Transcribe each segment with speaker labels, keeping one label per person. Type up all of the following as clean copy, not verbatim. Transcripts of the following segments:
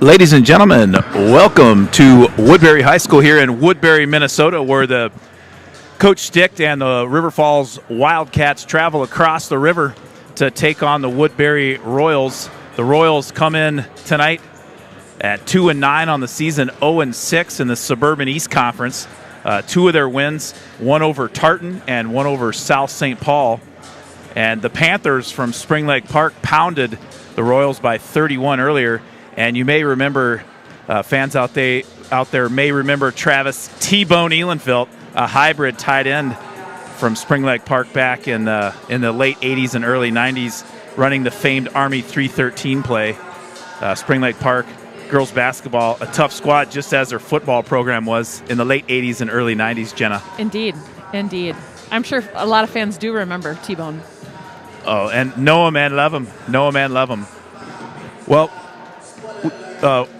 Speaker 1: Ladies and gentlemen, welcome to Woodbury High School here in Woodbury, Minnesota, where the Coach Stick and the River Falls Wildcats travel across the river to take on the Woodbury Royals. The Royals come in tonight at 2-9 on the season, 0-6 in the Suburban East Conference. Two of their wins, one over Tartan and one over South St. Paul. And the Panthers from Spring Lake Park pounded the Royals by 31 earlier. And you may remember, fans out there may remember Travis T-Bone Ehlenfeld, a hybrid tight end from Spring Lake Park back in the late 80s and early 90s, running the famed Army 313 play. Spring Lake Park girls basketball, a tough squad, just as their football program was in the late 80s and early 90s, Jenna.
Speaker 2: Indeed. I'm sure a lot of fans do remember T-Bone.
Speaker 1: Oh, and know him and love him. Well,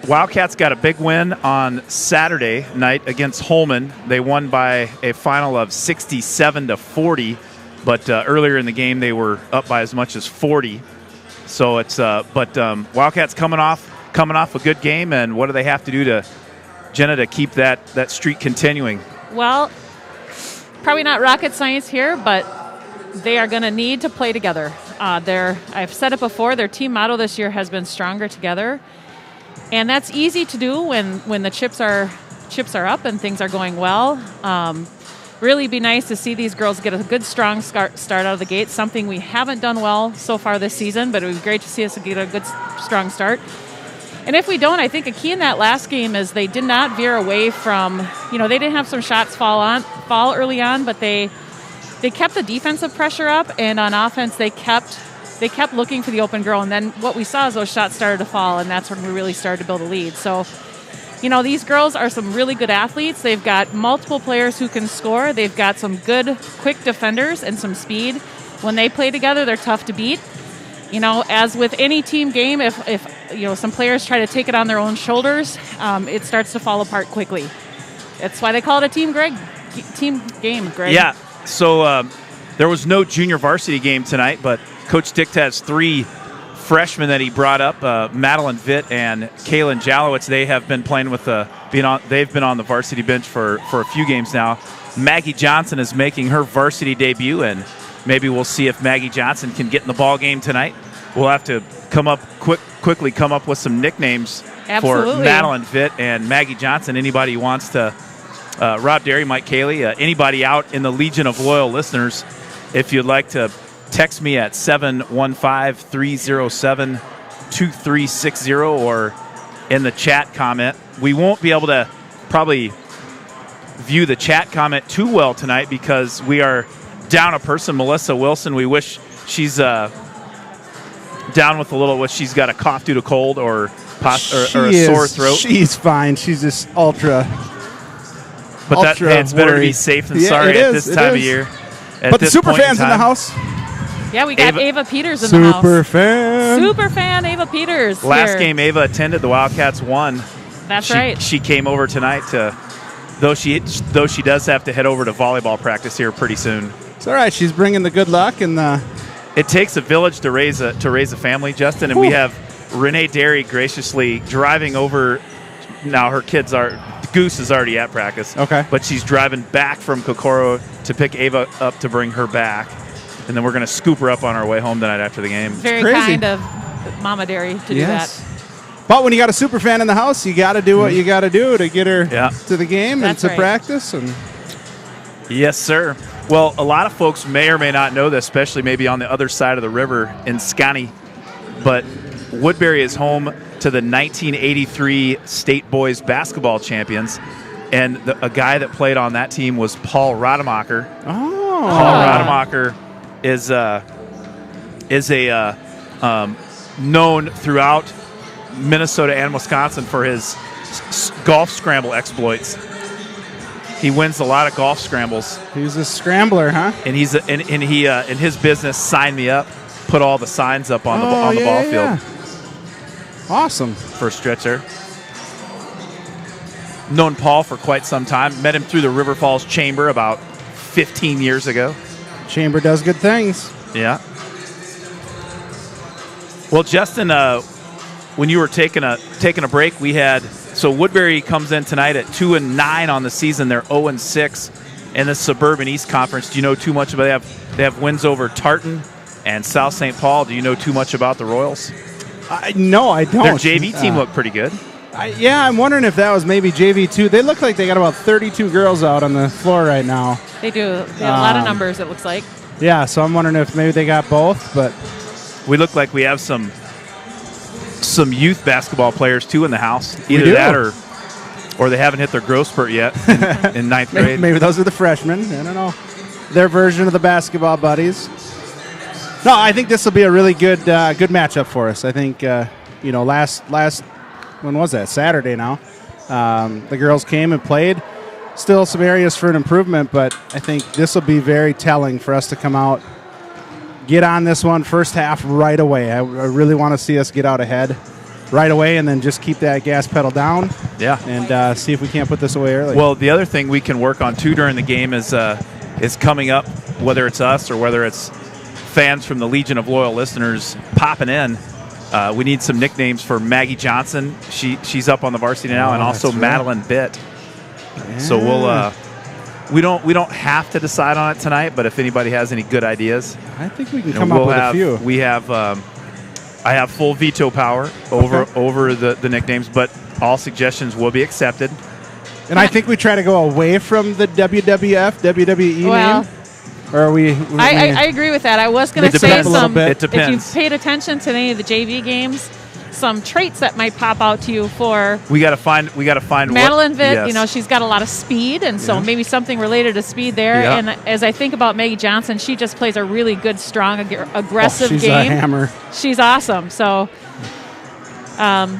Speaker 1: Wildcats got a big win on Saturday night against Holman. They won by a final of 67-40, but earlier in the game they were up by as much as 40. So it's Wildcats coming off a good game, and what do they have to do to keep that streak continuing?
Speaker 2: Well, probably not rocket science here, but they are going to need to play together. I've said it before, their team motto this year has been stronger together. And that's easy to do when the chips are up and things are going well. Really be nice to see these girls get a good, strong start out of the gate, something we haven't done well so far this season, but it was great to see us get a good, strong start. And if we don't, I think a key in that last game is they did not veer away from, they didn't have some shots fall early on, but they kept the defensive pressure up, and on offense they kept looking for the open girl, and then what we saw is those shots started to fall, and that's when we really started to build a lead. So, these girls are some really good athletes. They've got multiple players who can score. They've got some good, quick defenders and some speed. When they play together, they're tough to beat. As with any team game, if some players try to take it on their own shoulders, it starts to fall apart quickly. That's why they call it a team game, Greg.
Speaker 1: Yeah, so there was no junior varsity game tonight, but Coach Stick has three freshmen that he brought up, Madeline Vitt and Kaylin Jalowitz. They have been playing they've been on the varsity bench for a few games now. Maggie Johnson is making her varsity debut, and maybe we'll see if Maggie Johnson can get in the ball game tonight. We'll have to quickly come up with some nicknames for Madeline Vitt and Maggie Johnson. Anybody who wants to, Rob Derry, Mike Cayley, anybody out in the Legion of Loyal listeners, if you'd like to text me at 715-307-2360 or in the chat comment. We won't be able to probably view the chat comment too well tonight because we are down a person, Melissa Wilson. We wish she's down with she's got a cough due to cold or a sore throat.
Speaker 3: She's fine. She's just ultra.
Speaker 1: But it's better to be safe than sorry at this time of year.
Speaker 3: But the super fans in the house.
Speaker 2: Yeah, we got Ava Peters in the house.
Speaker 3: Super fan
Speaker 2: Ava Peters.
Speaker 1: Last game Ava attended, the Wildcats won.
Speaker 2: That's right.
Speaker 1: She came over tonight though she does have to head over to volleyball practice here pretty soon.
Speaker 3: It's all right. She's bringing the good luck and
Speaker 1: It takes a village to raise a family, Justin, and we have Renee Derry graciously driving over. Now Goose is already at practice.
Speaker 3: Okay.
Speaker 1: But she's driving back from Kokoro to pick Ava up to bring her back. And then we're going to scoop her up on our way home tonight after the game.
Speaker 2: Very kind of Mama Derry to do that.
Speaker 3: But when you got a super fan in the house, you got to do what you got to do to get her to the game and to practice. And
Speaker 1: yes, sir. Well, a lot of folks may or may not know this, especially maybe on the other side of the river in Scotty, but Woodbury is home to the 1983 State Boys Basketball Champions, and a guy that played on that team was Paul Rademacher.
Speaker 3: Oh.
Speaker 1: Paul Rademacher is known throughout Minnesota and Wisconsin for his golf scramble exploits. He wins a lot of golf scrambles.
Speaker 3: He's a scrambler, huh?
Speaker 1: And he in his business, Sign Me Up, put all the signs up on the ball field.
Speaker 3: Awesome.
Speaker 1: For a stretcher. Known Paul for quite some time. Met him through the River Falls Chamber about 15 years ago.
Speaker 3: Chamber does good things.
Speaker 1: Yeah. Well, Justin, when you were taking a break, we had Woodbury comes in tonight at 2-9 on the season. They're 0-6 in the Suburban East Conference. Do you know too much about? They have wins over Tartan and South St. Paul. Do you know too much about the Royals?
Speaker 3: No, I don't.
Speaker 1: Their JV team looked pretty good.
Speaker 3: I'm wondering if that was maybe JV2. They look like they got about 32 girls out on the floor right now.
Speaker 2: They do. They have a lot of numbers, it looks like.
Speaker 3: Yeah, so I'm wondering if maybe they got both. But
Speaker 1: we look like we have some youth basketball players, too, in the house. Either that or they haven't hit their growth spurt yet in ninth grade.
Speaker 3: Maybe those are the freshmen. I don't know. Their version of the basketball buddies. No, I think this will be a really good matchup for us. I think, last when was that? Saturday now. The girls came and played. Still some areas for an improvement, but I think this will be very telling for us to come out, get on this one first half right away. I really want to see us get out ahead right away and then just keep that gas pedal down.
Speaker 1: Yeah.
Speaker 3: And see if we can't put this away early.
Speaker 1: Well, the other thing we can work on, too, during the game is coming up, whether it's us or whether it's fans from the Legion of Loyal Listeners popping in. We need some nicknames for Maggie Johnson. She's up on the varsity now, and also Madeline Bitt. Yeah. So we don't have to decide on it tonight, but if anybody has any good ideas,
Speaker 3: I think we can come up with a few.
Speaker 1: We have I have full veto power over the nicknames, but all suggestions will be accepted.
Speaker 3: And I think we try to go away from the WWF, WWE name. Or are we?
Speaker 2: I agree with that. I was going to say some.
Speaker 1: It depends.
Speaker 2: If you paid attention to any of the JV games, some traits that might pop out to you for.
Speaker 1: We got to find.
Speaker 2: Madeline Vitt. Yes. She's got a lot of speed, and so maybe something related to speed there. Yeah. And as I think about Maggie Johnson, she just plays a really good, strong, aggressive
Speaker 3: she's
Speaker 2: game.
Speaker 3: She's a hammer.
Speaker 2: She's awesome. So.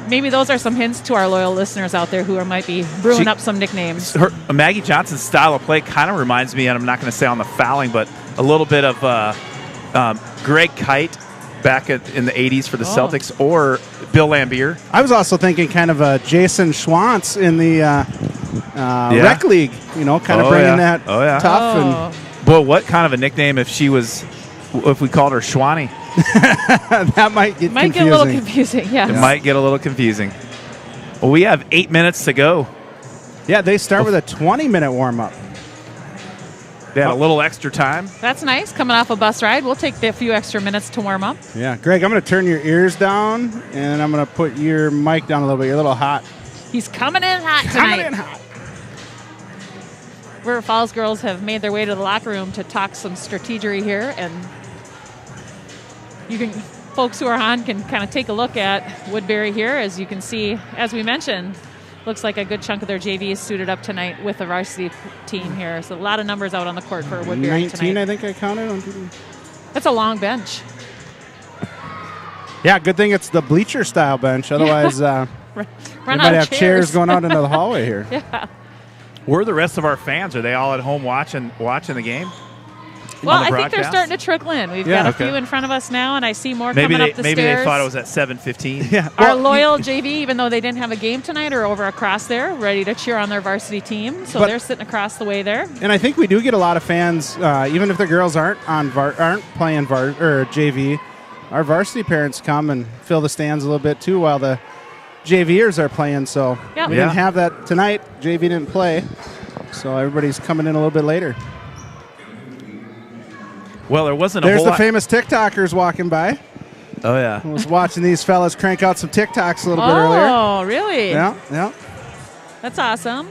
Speaker 2: Maybe those are some hints to our loyal listeners out there who might be brewing up some nicknames.
Speaker 1: Maggie Johnson's style of play kind of reminds me, and I'm not going to say on the fouling, but a little bit of Greg Kite back in the 80s for the Celtics, or Bill Lambier.
Speaker 3: I was also thinking kind of Jason Schwantz in the rec league, kind of bringing that tough. And
Speaker 1: boy, what kind of a nickname if we called her Schwani?
Speaker 3: That might get confusing.
Speaker 2: Get a little confusing, yeah.
Speaker 1: It might get a little confusing. Well, we have 8 minutes to go.
Speaker 3: Yeah, they start with a 20-minute warm-up.
Speaker 1: They had a little extra time.
Speaker 2: That's nice. Coming off a bus ride, we'll take a few extra minutes to warm up.
Speaker 3: Yeah, Greg, I'm going to turn your ears down, and I'm going to put your mic down a little bit. You're a little hot.
Speaker 2: He's coming in hot tonight.
Speaker 3: Coming in hot.
Speaker 2: River Falls girls have made their way to the locker room to talk some strategery here, and folks who are on can kind of take a look at Woodbury here. As you can see, as we mentioned, looks like a good chunk of their JV is suited up tonight with the varsity team here. So a lot of numbers out on the court for Woodbury
Speaker 3: 19,
Speaker 2: tonight.
Speaker 3: I think I counted.
Speaker 2: That's a long bench.
Speaker 3: Yeah, good thing it's the bleacher-style bench. Otherwise, we might have chairs going out into the hallway here.
Speaker 2: Yeah.
Speaker 1: Where are the rest of our fans? Are they all at home watching the game?
Speaker 2: Well, I think they're starting to trickle in. We've got a few in front of us now, and I see more coming up the stairs.
Speaker 1: Maybe they thought it was at 7:15.
Speaker 3: Yeah.
Speaker 2: Our loyal JV, even though they didn't have a game tonight, are over across there, ready to cheer on their varsity team. So they're sitting across the way there.
Speaker 3: And I think we do get a lot of fans, even if the girls aren't playing JV. Our varsity parents come and fill the stands a little bit too while the JVers are playing. So we didn't have that tonight. JV didn't play, so everybody's coming in a little bit later.
Speaker 1: Well, there wasn't
Speaker 3: There's the famous TikTokers walking by.
Speaker 1: Oh, yeah.
Speaker 3: I was watching these fellas crank out some TikToks a little bit earlier.
Speaker 2: Oh, really?
Speaker 3: Yeah.
Speaker 2: That's awesome.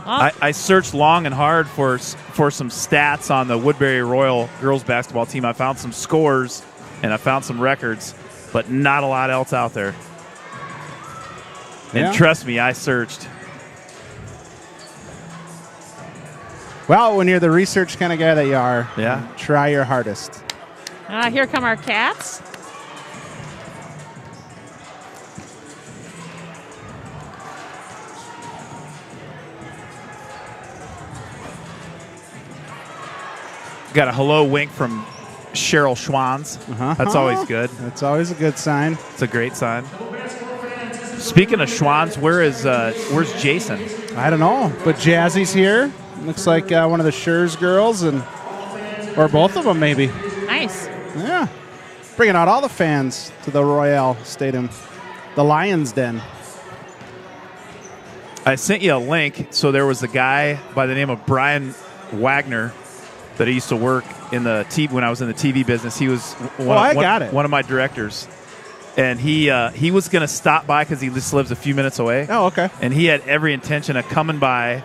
Speaker 1: I searched long and hard for some stats on the Woodbury Royal girls basketball team. I found some scores and I found some records, but not a lot else out there. And trust me, I searched.
Speaker 3: Well, when you're the research kind of guy that you are, try your hardest.
Speaker 2: Here come our cats.
Speaker 1: Got a hello wink from Cheryl Schwans. That's always good.
Speaker 3: That's always a good sign.
Speaker 1: It's a great sign. Speaking of Schwans, where's Jason?
Speaker 3: I don't know, but Jazzy's here. Looks like one of the Schurz girls, or both of them maybe.
Speaker 2: Nice.
Speaker 3: Yeah. Bringing out all the fans to the Royale Stadium. the Lion's Den.
Speaker 1: I sent you a link. So there was a guy by the name of Brian Wagner that I used to work in the TV when I was in the TV business. He was one of my directors, and he was going to stop by because he just lives a few minutes away.
Speaker 3: Oh, okay.
Speaker 1: And he had every intention of coming by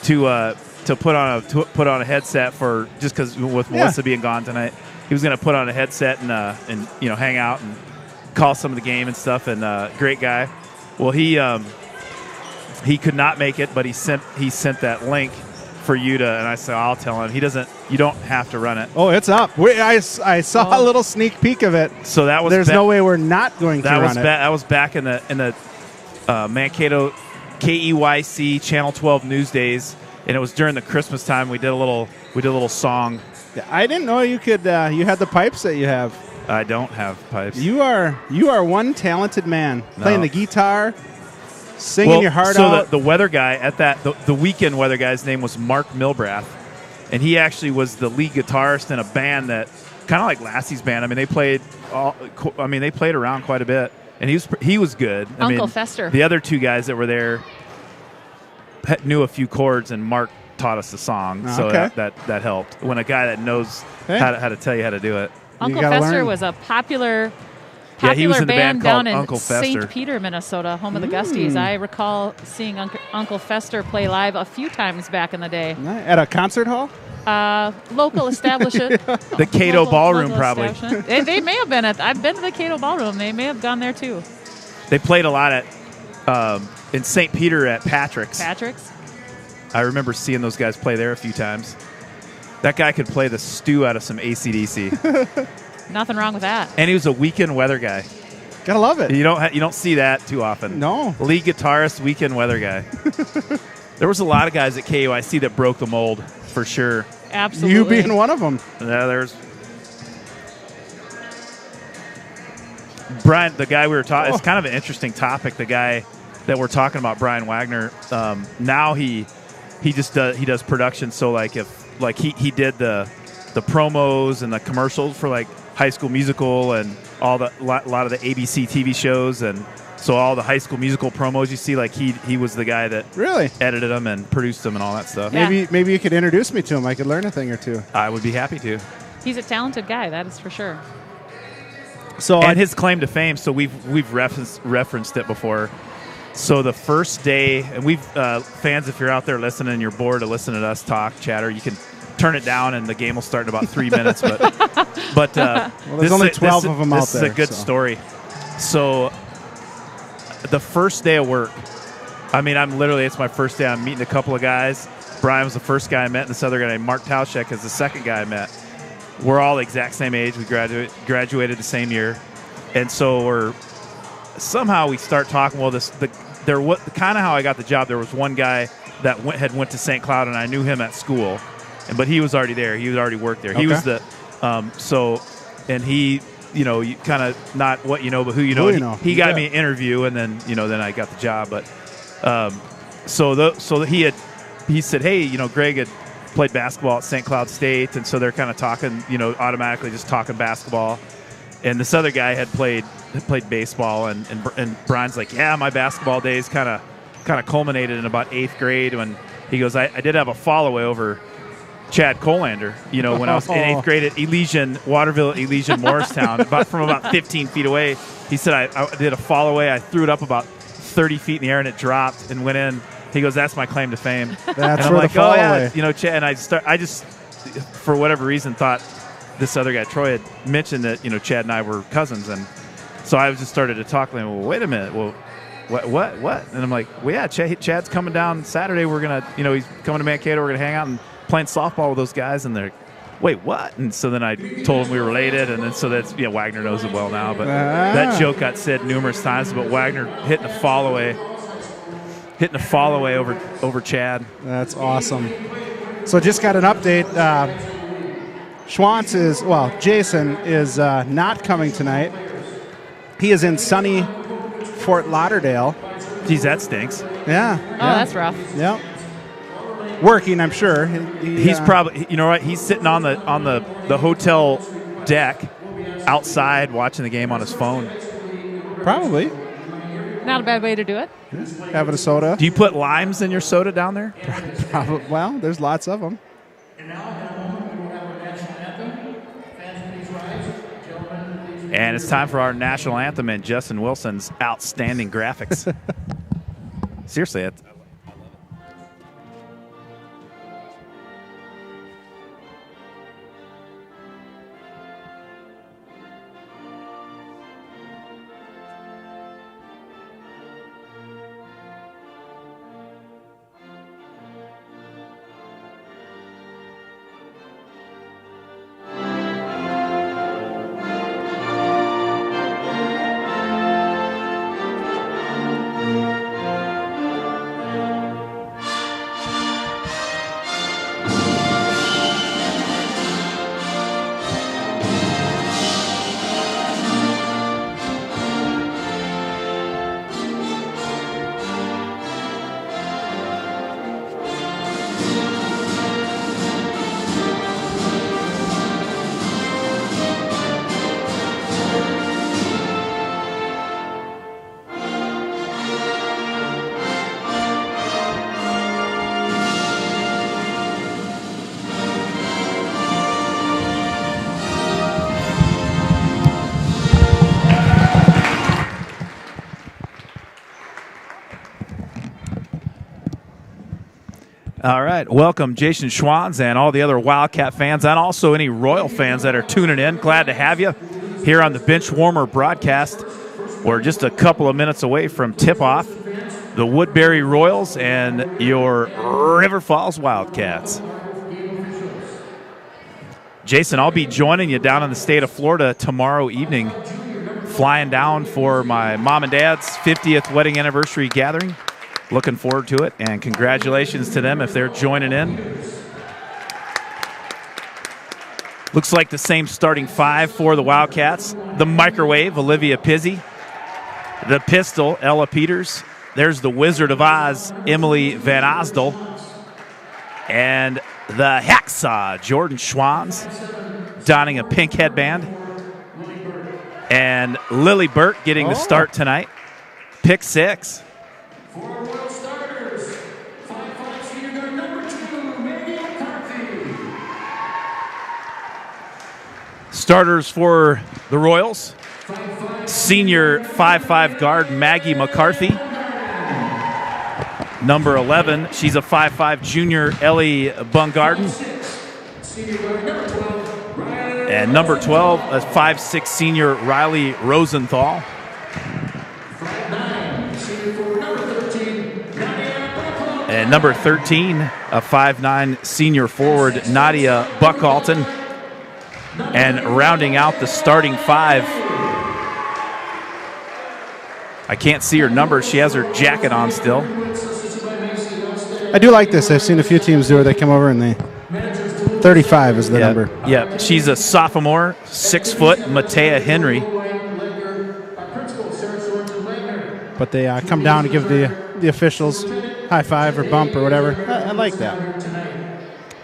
Speaker 1: to put on a headset for just because with Melissa being gone tonight, he was going to put on a headset and hang out and call some of the game and stuff. And great guy. Well, he could not make it, but he sent that link for you to, and I said, I'll tell him. You don't have to run it.
Speaker 3: Oh, it's up. I saw a little sneak peek of it.
Speaker 1: So that was.
Speaker 3: There's no way we're not going to run it.
Speaker 1: That was back in the Mankato KEYC Channel 12 News Days, and it was during the Christmas time. We did a little song.
Speaker 3: Yeah, I didn't know you could. You had the pipes that you have.
Speaker 1: I don't have pipes.
Speaker 3: You are one talented man, playing the guitar, singing your heart out.
Speaker 1: So the weather guy at the weekend weather guy's name was Mark Milbrath, and he actually was the lead guitarist in a band that kind of like Lassie's band. I mean, they played around quite a bit, and he was good.
Speaker 2: Uncle Fester.
Speaker 1: The other two guys that were there knew a few chords, and Mark taught us the song, so that helped. When a guy that knows how to tell you how to do it.
Speaker 2: Uncle Fester was a popular
Speaker 1: he was in the
Speaker 2: band down in
Speaker 1: Uncle
Speaker 2: St. Peter, Minnesota, home of the Gusties. I recall seeing Uncle Fester play live a few times back in the day.
Speaker 3: At a concert hall?
Speaker 2: Local establishment.
Speaker 1: The Cato Ballroom, probably.
Speaker 2: They may have been I've been to the Cato Ballroom. They may have gone there, too.
Speaker 1: They played a lot in St. Peter at Patrick's. I remember seeing those guys play there a few times. That guy could play the stew out of some AC/DC.
Speaker 2: Nothing wrong with that.
Speaker 1: And he was a weekend weather guy.
Speaker 3: Gotta love it.
Speaker 1: You don't see that too often.
Speaker 3: No.
Speaker 1: Lead guitarist, weekend weather guy. There was a lot of guys at KUIC that broke the mold, for sure.
Speaker 2: Absolutely.
Speaker 3: You being one of them.
Speaker 1: Yeah, there's Brian, the guy we were talking. It's kind of an interesting topic. The guy that we're talking about, Brian Wagner. Now he does production. So like he did the promos and the commercials for like High School Musical and a lot of the ABC TV shows, and so all the High School Musical promos you see, like he was the guy that
Speaker 3: really edited
Speaker 1: them and produced them and all that stuff.
Speaker 2: Yeah.
Speaker 3: Maybe you could introduce me to him. I could learn a thing or two.
Speaker 1: I would be happy to.
Speaker 2: He's a talented guy, that is for sure.
Speaker 3: So
Speaker 1: and his claim to fame. So we've referenced it before. So the first day, and we've fans, if you're out there listening and you're bored to listen to us talk chatter, you can turn it down and the game will start in about 3 minutes. But
Speaker 3: there's only 12 of them out there.
Speaker 1: This is a good story. So the first day of work, I mean, it's my first day. I'm meeting a couple of guys. Brian was the first guy I met, and this other guy named Mark Tauschek is the second guy I met. We're all the exact same age. We graduated the same year, and so somehow we start talking. Well, kind of how I got the job. There was one guy that went to St. Cloud, and I knew him at school, but he was already there. He was already worked there. Okay. He was and he, you kind of not what you know, but who you know. He got me an interview, and then then I got the job. But he said, hey, Greg had played basketball at St. Cloud State, and so they're kind of talking, automatically just talking basketball. And this other guy had played baseball, and Brian's like, yeah, my basketball days kind of culminated in about 8th grade when he goes, I did have a follow-away over Chad Colander, when I was in 8th grade at Waterville, Morristown, from about 15 feet away. He said, I did a follow-away. I threw it up about 30 feet in the air, and it dropped and went in. He goes, that's my claim to fame.
Speaker 3: That's
Speaker 1: and I'm
Speaker 3: where
Speaker 1: like,
Speaker 3: the follow-away.
Speaker 1: Chad, and I just, for whatever reason, thought this other guy, Troy, had mentioned that, Chad and I were cousins. And so I just started to talk to him. Well, wait a minute. Well, what? And I'm like, well, yeah, Chad's coming down Saturday. We're going to, he's coming to Mankato. We're going to hang out and playing softball with those guys. And they're like, wait, what? And so then I told him we were related. And then so that's, Wagner knows it well now. But that joke got said numerous times about Wagner hitting a fall-away over Chad.
Speaker 3: That's awesome. So just got an update. Jason is not coming tonight. He is in sunny Fort Lauderdale.
Speaker 1: Geez, that stinks.
Speaker 3: Yeah.
Speaker 2: Oh, that's rough.
Speaker 3: Yeah. Working, I'm sure.
Speaker 1: He's probably, he's sitting on the hotel deck outside watching the game on his phone.
Speaker 3: Probably.
Speaker 2: Not a bad way to do it.
Speaker 3: Having a soda.
Speaker 1: Do you put limes in your soda down there?
Speaker 3: Probably. Well, there's lots of them.
Speaker 1: And it's time for our national anthem and Justin Wilson's outstanding graphics. Seriously, I love it. All right. Welcome, Jason Schwans and all the other Wildcat fans and also any Royal fans that are tuning in. Glad to have you here on the Bench Warmer broadcast. We're just a couple of minutes away from tip-off. The Woodbury Royals and your River Falls Wildcats. Jason, I'll be joining you down in the state of Florida tomorrow evening, flying down for my mom and dad's 50th wedding anniversary gathering. Looking forward to it, and congratulations to them if they're joining in. Looks like the same starting five for the Wildcats. The microwave, Olivia Pizzi. The pistol, Ella Peters. There's the Wizard of Oz, Emily Van Osdel. And the hacksaw, Jordan Schwans, donning a pink headband. And Lily Burt getting the start tonight. Pick six. Starters for the Royals, senior 5'5" guard Maggie McCarthy. Number 11, she's a 5'5" junior Ellie Bungarden. And number 12, a 5'6" senior Riley Rosenthal. And number 13, a 5'9" senior forward Nadia Buckalton. And rounding out the starting five, I can't see her number. She has her jacket on still.
Speaker 3: I do like this. I've seen a few teams do it. They come over and they 35 is the number.
Speaker 1: Yeah, she's a sophomore, 6 foot, Matea Henry.
Speaker 3: But they come down to give the officials high five or bump or whatever. I like that.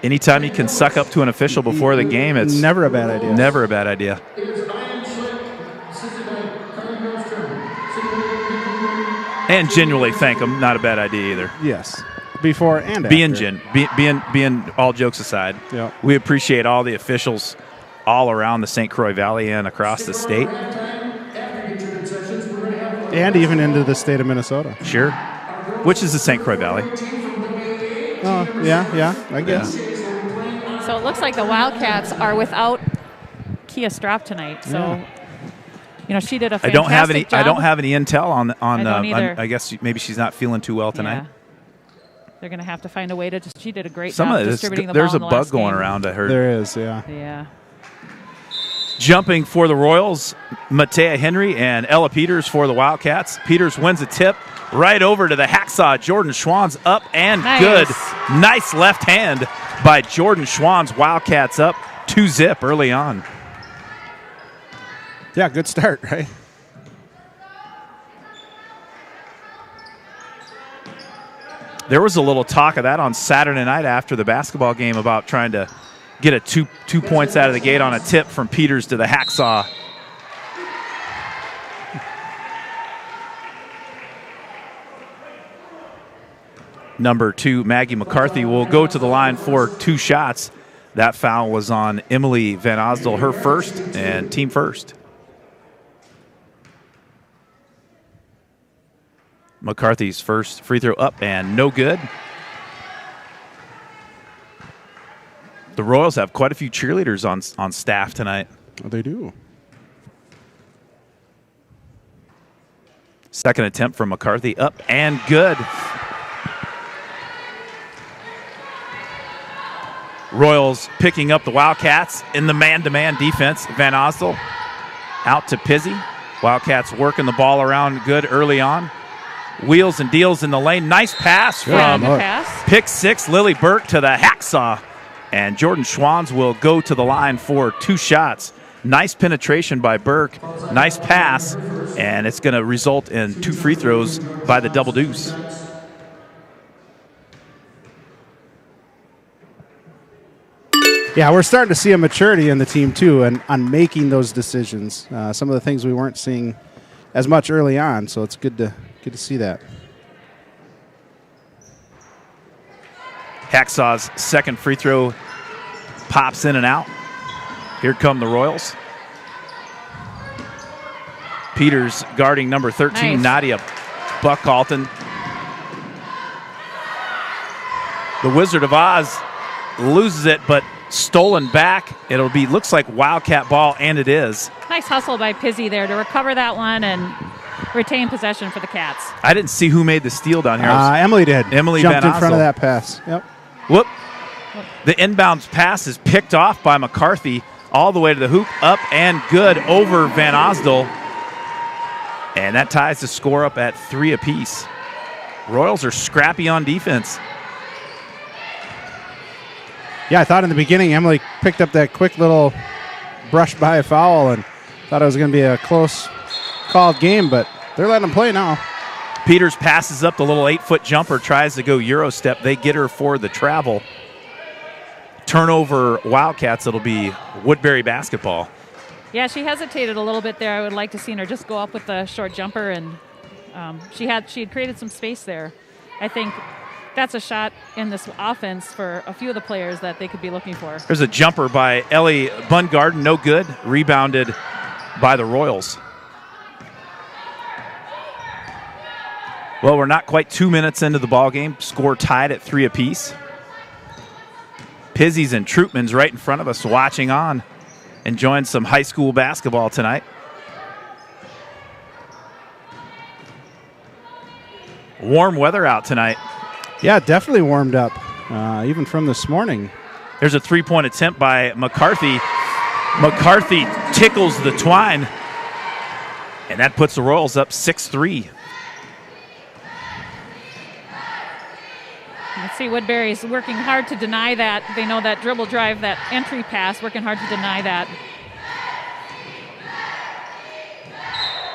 Speaker 1: Anytime you can suck up to an official before the game, it's
Speaker 3: never a bad idea.
Speaker 1: Never a bad idea. And genuinely thank them. Not a bad idea either.
Speaker 3: Yes. Before and
Speaker 1: after. Being all jokes aside,
Speaker 3: yep.
Speaker 1: We appreciate all the officials all around the St. Croix Valley and across the state.
Speaker 3: And even into the state of Minnesota.
Speaker 1: Sure. Which is the St. Croix Valley.
Speaker 3: Oh, yeah, I guess.
Speaker 1: Yeah.
Speaker 2: So it looks like the Wildcats are without Kia Strop tonight. So, she did a fantastic job.
Speaker 1: I don't have any intel on
Speaker 2: I
Speaker 1: guess maybe she's not feeling too well tonight.
Speaker 2: Yeah. They're going to have to find a way to she did a great job distributing the ball.
Speaker 1: There's a bug going around, I heard.
Speaker 3: There is, yeah.
Speaker 2: Yeah.
Speaker 1: Jumping for the Royals, Matea Henry and Ella Peters for the Wildcats. Peters wins a tip right over to the hacksaw. Jordan Schwans up and good. Nice left hand by Jordan Schwans. Wildcats up 2-0 early on.
Speaker 3: Yeah, good start, right?
Speaker 1: There was a little talk of that on Saturday night after the basketball game about trying to get a two points out of the gate on a tip from Peters to the hacksaw. Number 2, Maggie McCarthy, will go to the line for 2 shots. That foul was on Emily Van Osdel, her first and team first. McCarthy's first free throw up and no good. The Royals have quite a few cheerleaders on staff tonight.
Speaker 3: Oh, they do.
Speaker 1: Second attempt from McCarthy, up and good. Royals picking up the Wildcats in the man-to-man defense. Van Osdel out to Pizzy. Wildcats working the ball around good early on. Wheels and deals in the lane. Nice pass from pick 6, Lily Burke to the hacksaw. And Jordan Schwans will go to the line for 2 shots. Nice penetration by Burke. Nice pass. And it's going to result in 2 free throws by the Double Deuce.
Speaker 3: Yeah, we're starting to see a maturity in the team, too, and on making those decisions. Some of the things we weren't seeing as much early on, so it's good to see that.
Speaker 1: Hacksaw's second free throw pops in and out. Here come the Royals. Peters guarding number 13,
Speaker 2: nice.
Speaker 1: Nadia Buckhalton. The Wizard of Oz loses it, but stolen back. It'll be, looks like Wildcat ball, and it is.
Speaker 2: Nice hustle by Pizzy there to recover that one and retain possession for the Cats.
Speaker 1: I didn't see who made the steal down here.
Speaker 3: Emily did.
Speaker 1: Emily
Speaker 3: jumped
Speaker 1: Van
Speaker 3: in front
Speaker 1: Osdel.
Speaker 3: of that pass. Yep.
Speaker 1: Whoop. The inbounds pass is picked off by McCarthy all the way to the hoop, up and good over Van Osdel. And that ties the score up at 3 apiece. Royals are scrappy on defense.
Speaker 3: Yeah, I thought in the beginning Emily picked up that quick little brush by foul and thought it was going to be a close called game, but they're letting them play now.
Speaker 1: Peters passes up the little 8-foot jumper, tries to go Euro step. They get her for the travel. Turnover Wildcats, it'll be Woodbury basketball.
Speaker 2: Yeah, she hesitated a little bit there. I would like to see her just go up with the short jumper, and she had created some space there. I think that's a shot in this offense for a few of the players that they could be looking for.
Speaker 1: There's a jumper by Ellie Bungarden, no good. Rebounded by the Royals. Well, we're not quite 2 minutes into the ball game. Score tied at 3 apiece. Pizzy's and Troutman's right in front of us watching on, enjoying some high school basketball tonight. Warm weather out tonight.
Speaker 3: Yeah, definitely warmed up, even from this morning.
Speaker 1: There's a 3-point attempt by McCarthy. McCarthy tickles the twine, and that puts the Royals up 6-3.
Speaker 2: Let's see, Woodbury's working hard to deny that. They know that dribble drive, that entry pass, working hard to deny that.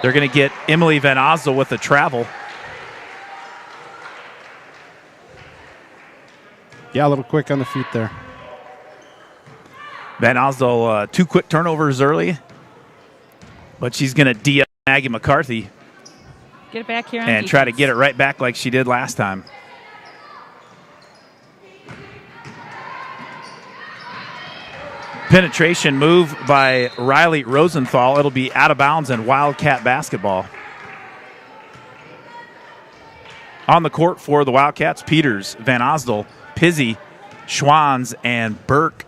Speaker 1: They're going to get Emily Van Osdel with the travel.
Speaker 3: Yeah, a little quick on the feet there.
Speaker 1: Van Osdel, 2 quick turnovers early, but she's going to D up Maggie McCarthy
Speaker 2: Get it back here on
Speaker 1: and
Speaker 2: defense.
Speaker 1: try to get it right back like she did last time. Penetration move by Riley Rosenthal. It'll be out of bounds and Wildcat basketball. On the court for the Wildcats, Peters, Van Osdel, Pizzy, Schwans, and Burke.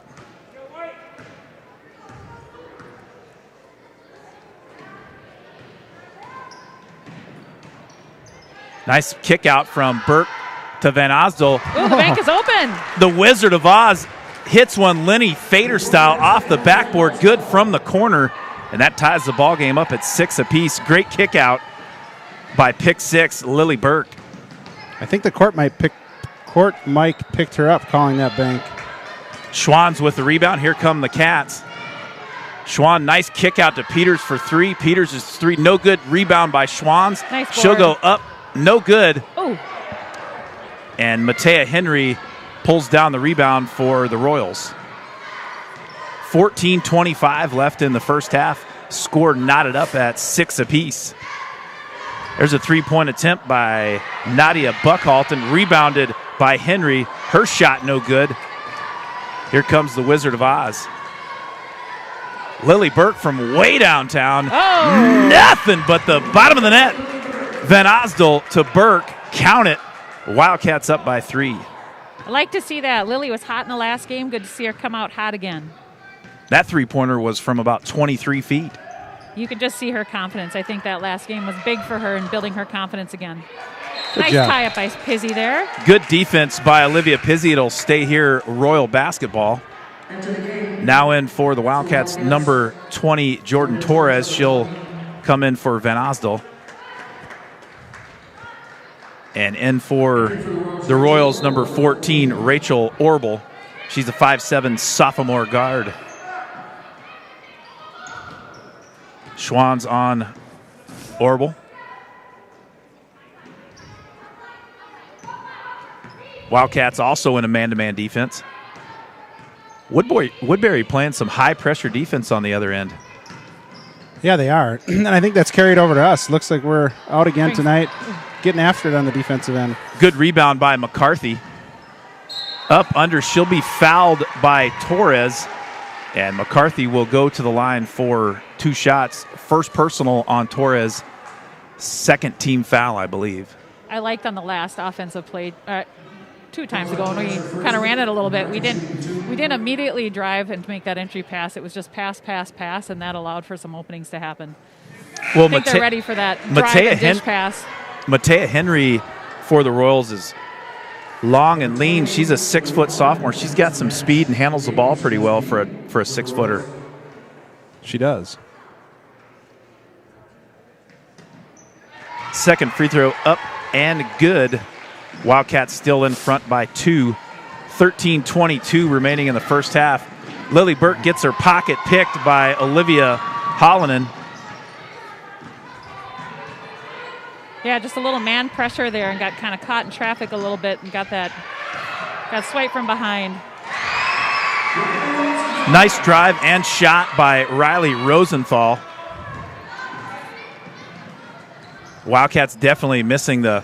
Speaker 1: Nice kick out from Burke to Van Osdel.
Speaker 2: Ooh, the bank is open.
Speaker 1: The Wizard of Oz hits one Lenny Fader style off the backboard, good from the corner, and that ties the ball game up at 6 apiece. Great kick out by pick 6, Lily Burke.
Speaker 3: I think the court mic picked her up calling that bank.
Speaker 1: Schwans with the rebound. Here come the Cats. Schwan, nice kick out to Peters for 3. Peters is 3, no good. Rebound by Schwans.
Speaker 2: Nice
Speaker 1: She'll
Speaker 2: board.
Speaker 1: go up, no good.
Speaker 2: Oh,
Speaker 1: And Matea Henry pulls down the rebound for the Royals. 14:25 left in the first half. Score knotted up at 6 apiece. There's a three-point attempt by Nadia Buckhalton, rebounded by Henry. Her shot no good. Here comes the Wizard of Oz. Lily Burke from way downtown.
Speaker 2: Oh.
Speaker 1: Nothing but the bottom of the net. Van Osdol to Burke. Count it. Wildcats up by 3.
Speaker 2: I like to see that. Lily was hot in the last game. Good to see her come out hot again.
Speaker 1: That three-pointer was from about 23 feet.
Speaker 2: You could just see her confidence. I think that last game was big for her in building her confidence again.
Speaker 3: Good
Speaker 2: Nice
Speaker 3: job.
Speaker 2: tie-up by Pizzi there.
Speaker 1: Good defense by Olivia Pizzi. It'll stay here, Royal basketball. Now in for the Wildcats, number 20, Jordan Torres. She'll come in for Van Osdol. And in for the Royals, number 14, Rachel Orbel. She's a 5'7" sophomore guard. Schwann's on Orbel. Wildcats also in a man-to-man defense. Woodbury playing some high-pressure defense on the other end.
Speaker 3: Yeah, they are. And I think that's carried over to us. Looks like we're out again tonight, getting after it on the defensive end.
Speaker 1: Good rebound by McCarthy. Up under, she'll be fouled by Torres. And McCarthy will go to the line for 2 shots. First personal on Torres. Second team foul, I believe.
Speaker 2: I liked on the last offensive play 2 times ago when we kind of ran it a little bit. We didn't immediately drive and make that entry pass. It was just pass, and that allowed for some openings to happen.
Speaker 1: Well,
Speaker 2: I think they're ready for that drive and dish pass.
Speaker 1: Matea Henry for the Royals is long and lean. She's a 6-foot sophomore. She's got some speed and handles the ball pretty well for a 6-footer.
Speaker 3: She does.
Speaker 1: Second free throw up and good. Wildcats still in front by 2. 13:22 remaining in the first half. Lily Burke gets her pocket picked by Olivia Hollonen.
Speaker 2: Yeah, just a little man pressure there and got kind of caught in traffic a little bit and got swiped from behind.
Speaker 1: Nice drive and shot by Riley Rosenthal. Wildcats definitely missing the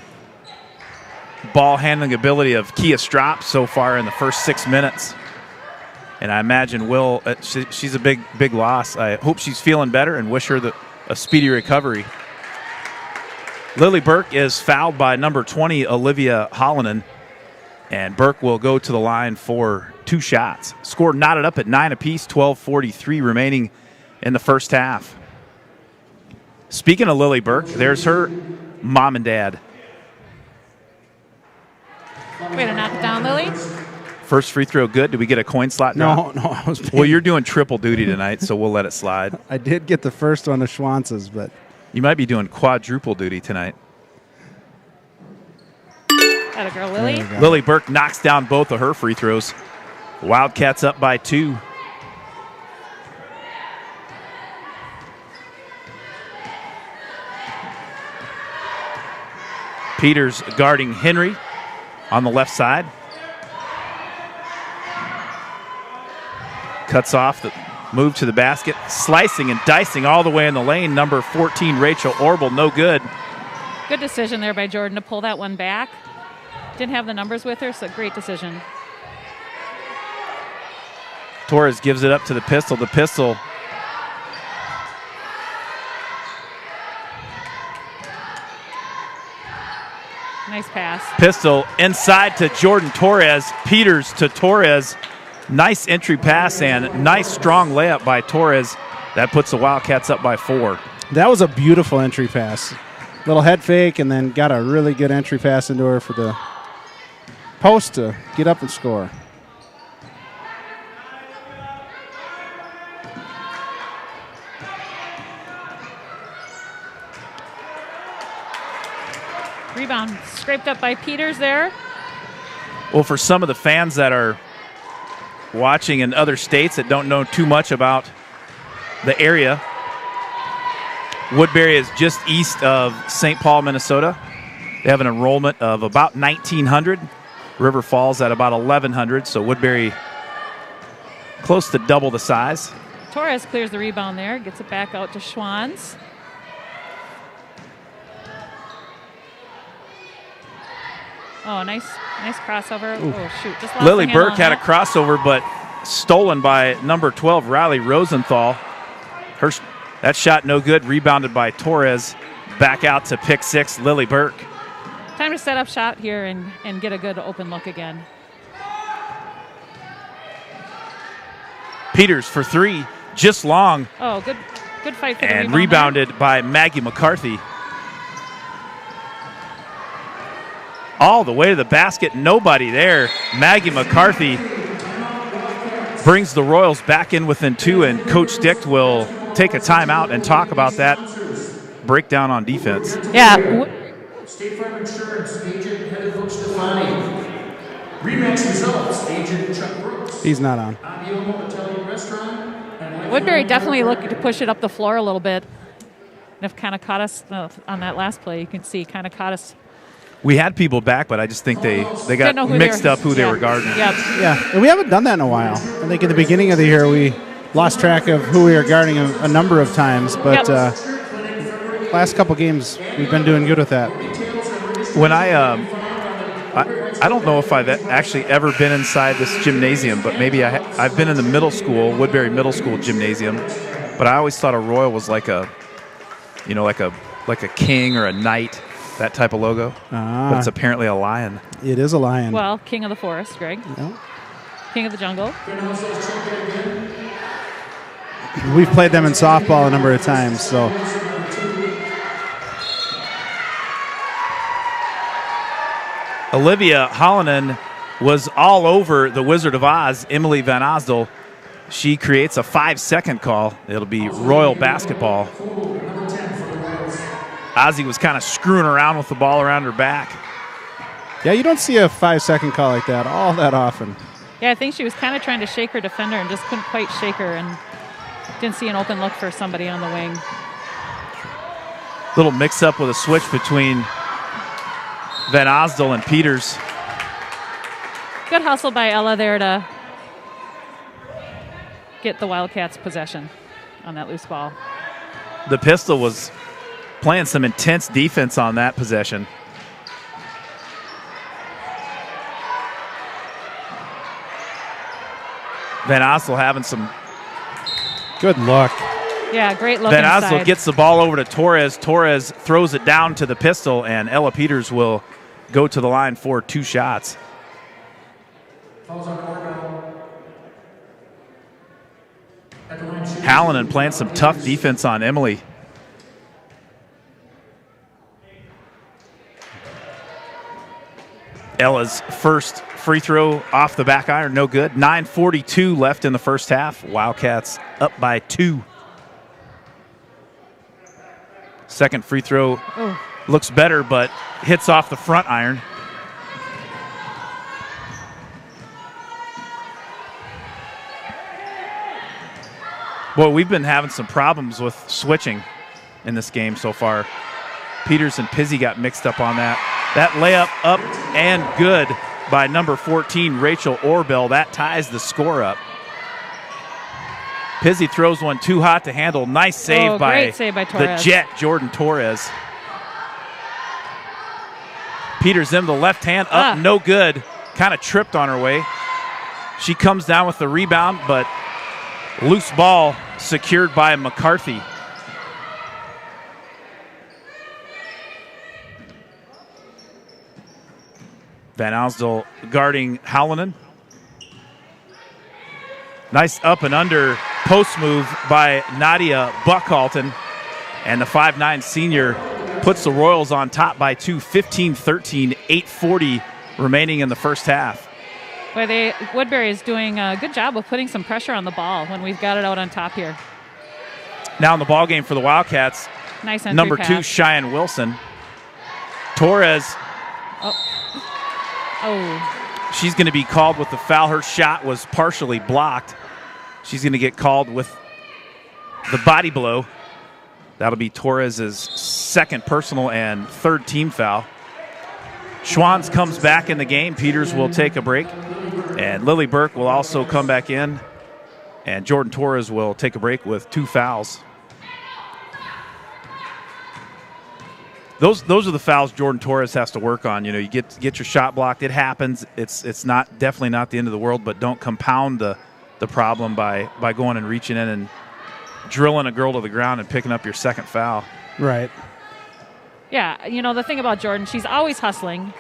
Speaker 1: ball handling ability of Kia Strop so far in the first 6 minutes. And I imagine she's a big loss. I hope she's feeling better and wish her a speedy recovery. Lily Burke is fouled by number 20, Olivia Hollonen. And Burke will go to the line for 2 shots. Score knotted up at 9 apiece, 12:43 remaining in the first half. Speaking of Lily Burke, there's her mom and dad.
Speaker 2: Way to knock it down, Lily.
Speaker 1: First free throw good. Did we get a coin slot drop?
Speaker 3: No, I was
Speaker 1: Well, you're doing triple duty tonight, so we'll let it slide.
Speaker 3: I did get the first one of Schwanz's, but
Speaker 1: You might be doing quadruple duty tonight.
Speaker 2: Atta girl, Lily.
Speaker 1: Lily Burke knocks down both of her free throws. Wildcats up by 2. Peters guarding Henry on the left side. Cuts off the move to the basket. Slicing and dicing all the way in the lane. Number 14, Rachel Orbel, no good.
Speaker 2: Good decision there by Jordan to pull that one back. Didn't have the numbers with her, so great decision.
Speaker 1: Torres gives it up to the pistol. The pistol
Speaker 2: Nice pass.
Speaker 1: Pistol inside to Jordan Torres. Peters to Torres. Nice entry pass and nice strong layup by Torres. That puts the Wildcats up by 4.
Speaker 3: that was a beautiful entry pass. Little head fake and then got a really good entry pass into her for the post to get up and score.
Speaker 2: Rebound scraped up by Peters there.
Speaker 1: Well, for some of the fans that are watching in other states that don't know too much about the area, Woodbury is just east of St. Paul, Minnesota. They have an enrollment of about 1,900. River Falls at about 1,100, so Woodbury close to double the size.
Speaker 2: Torres clears the rebound there, gets it back out to Schwanz. Oh, nice crossover.
Speaker 3: Ooh.
Speaker 2: Oh, shoot. Just lost
Speaker 1: Lily
Speaker 2: the handle
Speaker 1: Burke
Speaker 2: on
Speaker 1: had a
Speaker 2: that.
Speaker 1: crossover, but stolen by number 12, Riley Rosenthal. That shot no good, rebounded by Torres. Back out to pick 6, Lily Burke.
Speaker 2: Time to set up shot here and get a good open look again.
Speaker 1: Peters for 3, just long,
Speaker 2: Oh, good fight for the
Speaker 1: and
Speaker 2: rebound there.
Speaker 1: rebounded by Maggie McCarthy. All the way to the basket, nobody there. Maggie McCarthy brings the Royals back in within 2, and Coach Dick will take a timeout and talk about that breakdown on defense.
Speaker 2: Yeah.
Speaker 4: State Farm Insurance agent head coach Stefani. Remax results agent Chuck Brooks.
Speaker 3: He's not on.
Speaker 4: Abiomo Italian Restaurant. And
Speaker 2: Woodbury definitely looking to push it up the floor a little bit. And if kind of caught us on that last play, you can see kind of caught us.
Speaker 1: We had people back, but I just think they got
Speaker 2: Didn't know who
Speaker 1: mixed
Speaker 2: they were.
Speaker 1: up who they were guarding.
Speaker 2: Yep.
Speaker 3: Yeah, and we haven't done that in a while. I think at the beginning of the year we lost track of who we were guarding a number of times, but last couple games we've been doing good with that.
Speaker 1: When I don't know if I've actually ever been inside this gymnasium, but maybe I've been in the middle school, Woodbury Middle School gymnasium. But I always thought a Royal was like a king or a knight, that type of logo. But it's apparently a lion.
Speaker 3: It is a lion.
Speaker 2: Well, king of the forest, Greg.
Speaker 3: Yeah.
Speaker 2: King of the jungle.
Speaker 3: We've played them in softball a number of times, so.
Speaker 1: Olivia Hollonen was all over the Wizard of Oz, Emily Van Osdel. She creates a 5-second call. It'll be Royal basketball. Ozzy was kind of screwing around with the ball around her back.
Speaker 3: Yeah, you don't see a 5-second call like that all that often.
Speaker 2: Yeah, I think she was kind of trying to shake her defender and just couldn't quite shake her and didn't see an open look for somebody on the wing.
Speaker 1: Little mix-up with a switch between Van Osdel and Peters.
Speaker 2: Good hustle by Ella there to get the Wildcats possession on that loose ball.
Speaker 1: The pistol was playing some intense defense on that possession. Van Osdel having some.
Speaker 3: Good luck.
Speaker 2: Yeah, great look
Speaker 1: Van
Speaker 2: inside.
Speaker 1: Osdel gets the ball over to Torres. Torres throws it down to the pistol, and Ella Peters will go to the line for 2 shots. Hallinan playing some tough defense on Emily. Ella's first free throw off the back iron, no good. 9:42 left in the first half. Wildcats up by 2. Second free throw looks better, but hits off the front iron. Boy, we've been having some problems with switching in this game so far. Peters and Pizzi got mixed up on that. That layup up and good by number 14, Rachel Orbell. That ties the score up. Pizzi throws one too hot to handle. Nice save,
Speaker 2: great save by
Speaker 1: the
Speaker 2: Torres.
Speaker 1: Jet, Jordan Torres. Peters in the left hand, up, no good. Kind of tripped on her way. She comes down with the rebound, but loose ball secured by McCarthy. Van Osdel guarding Hallinan. Nice up and under post move by Nadia Buckhalton. And the 5'9 senior puts the Royals on top by 2, 15-13, 8:40 remaining in the first half.
Speaker 2: Boy, Woodbury is doing a good job of putting some pressure on the ball when we've got it out on top here.
Speaker 1: Now in the ball game for the Wildcats,
Speaker 2: Nice entry
Speaker 1: number
Speaker 2: pass.
Speaker 1: 2, Cheyenne Wilson. Torres, she's going to be called with the foul. Her shot was partially blocked. She's going to get called with the body blow. That'll be Torres' second personal and third team foul. Schwanz comes back in the game. Peters will take a break. And Lily Burke will also come back in. And Jordan Torres will take a break with 2 fouls. Those are the fouls Jordan Torres has to work on. You get your shot blocked. It happens. It's not definitely not the end of the world, but don't compound the problem by going and reaching in and drilling a girl to the ground and picking up your second foul.
Speaker 3: Right.
Speaker 2: Yeah, the thing about Jordan, she's always hustling,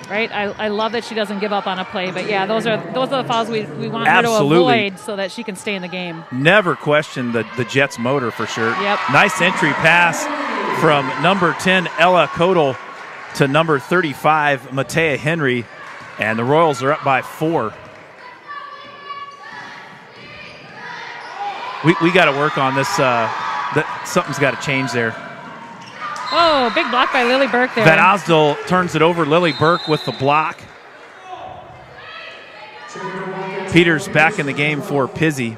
Speaker 2: right? I love that she doesn't give up on a play, but yeah, those are the fouls we want her to avoid so that she can stay in the game.
Speaker 1: Never question the Jets' motor for sure.
Speaker 2: Yep.
Speaker 1: Nice entry pass from number 10, Ella Kodal, to number 35, Matea Henry, and the Royals are up by 4. We got to work on this. Something's got to change there.
Speaker 2: Oh, big block by Lily Burke there.
Speaker 1: Van Osdol turns it over. Lily Burke with the block. Peters back in the game for Pizzy.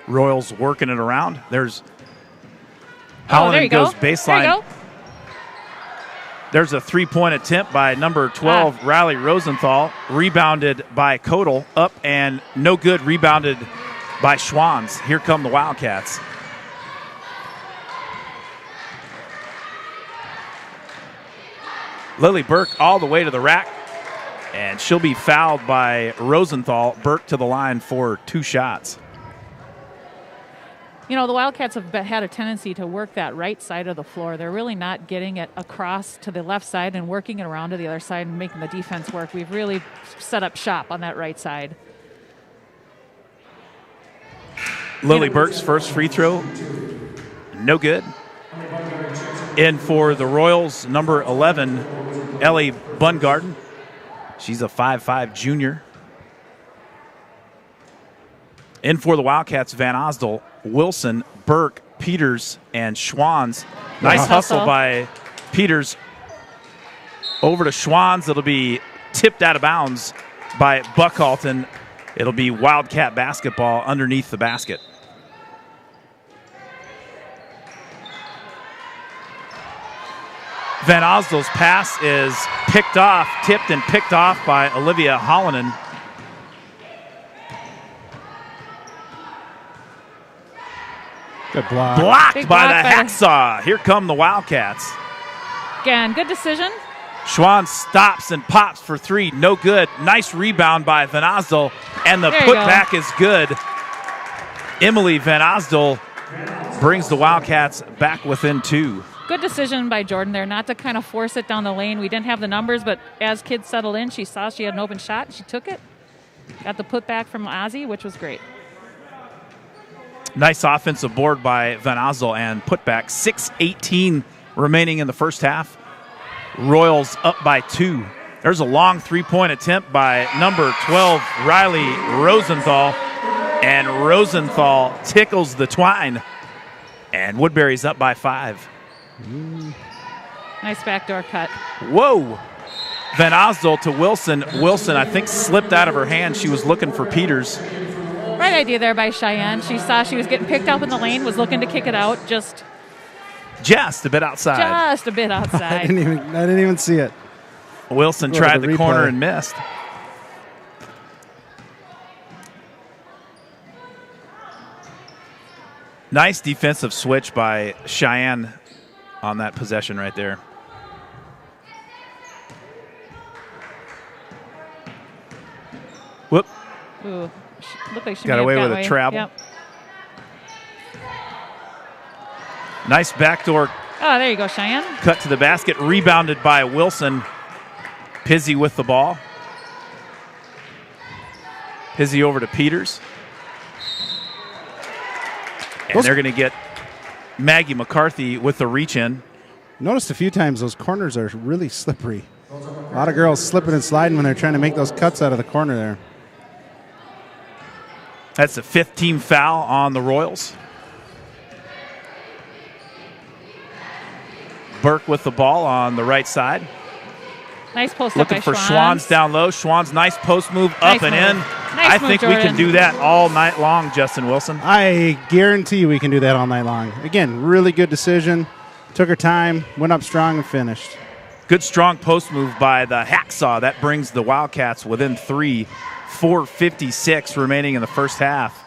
Speaker 1: Royals working it around. There's Holland goes baseline.
Speaker 2: There you go.
Speaker 1: There's a three-point attempt by number 12, Riley Rosenthal, rebounded by Kodal, up and no good, rebounded by Schwanz. Here come the Wildcats. Lily Burke all the way to the rack, and she'll be fouled by Rosenthal. Burke to the line for 2 shots.
Speaker 2: The Wildcats have had a tendency to work that right side of the floor. They're really not getting it across to the left side and working it around to the other side and making the defense work. We've really set up shop on that right side.
Speaker 1: Lily Burke's first free throw, no good. In for the Royals, number 11, Ellie Bungarden. She's a 5'5" junior. In for the Wildcats, Van Osdol, Wilson, Burke, Peters, and Schwanz. Nice hustle by Peters. Over to Schwanz. It'll be tipped out of bounds by Buckhalton. It'll be Wildcat basketball underneath the basket. Van Osdol's pass is tipped and picked off by Olivia Hollonen.
Speaker 3: Good block.
Speaker 1: Blocked by the Hacksaw. Here come the Wildcats.
Speaker 2: Again, good decision.
Speaker 1: Schwann stops and pops for 3. No good. Nice rebound by Van Osdol. And the putback is good. Emily Van Osdol brings the Wildcats back within 2.
Speaker 2: Good decision by Jordan there, not to kind of force it down the lane. We didn't have the numbers, but as kids settled in, she saw she had an open shot, and she took it. Got the putback from Ozzie, which was great.
Speaker 1: Nice offensive board by Van Osdol and putback. 6:18 remaining in the first half. Royals up by 2. There's a long three-point attempt by number 12, Riley Rosenthal. And Rosenthal tickles the twine. And Woodbury's up by 5.
Speaker 2: Nice backdoor cut.
Speaker 1: Whoa. Van Osdol to Wilson. Wilson, I think, slipped out of her hand. She was looking for Peters.
Speaker 2: Right idea there by Cheyenne. She saw she was getting picked up in the lane, was looking to kick it out. Just
Speaker 1: a bit outside.
Speaker 2: Just a bit outside.
Speaker 3: I didn't even see it.
Speaker 1: Wilson tried the corner and missed. Nice defensive switch by Cheyenne on that possession right there. Whoop.
Speaker 2: Ooh. Looked like she
Speaker 1: got away with a travel.
Speaker 2: Yep.
Speaker 1: Nice backdoor.
Speaker 2: Oh, there you go, Cheyenne.
Speaker 1: Cut to the basket, rebounded by Wilson. Pizzy with the ball. Pizzy over to Peters. And they're going to get Maggie McCarthy with the reach in.
Speaker 3: Noticed a few times those corners are really slippery. A lot of girls slipping and sliding when they're trying to make those cuts out of the corner there.
Speaker 1: That's the 5th team foul on the Royals. Burke with the ball on the right side.
Speaker 2: Nice post
Speaker 1: looking
Speaker 2: up by
Speaker 1: for Schwanz down low. Schwanz, nice post move up and in. I think we can do that all night long, Justin Wilson.
Speaker 3: I guarantee we can do that all night long. Again, really good decision. Took her time, went up strong and finished.
Speaker 1: Good strong post move by the Hacksaw. That brings the Wildcats within 3. 4:56 remaining in the first half.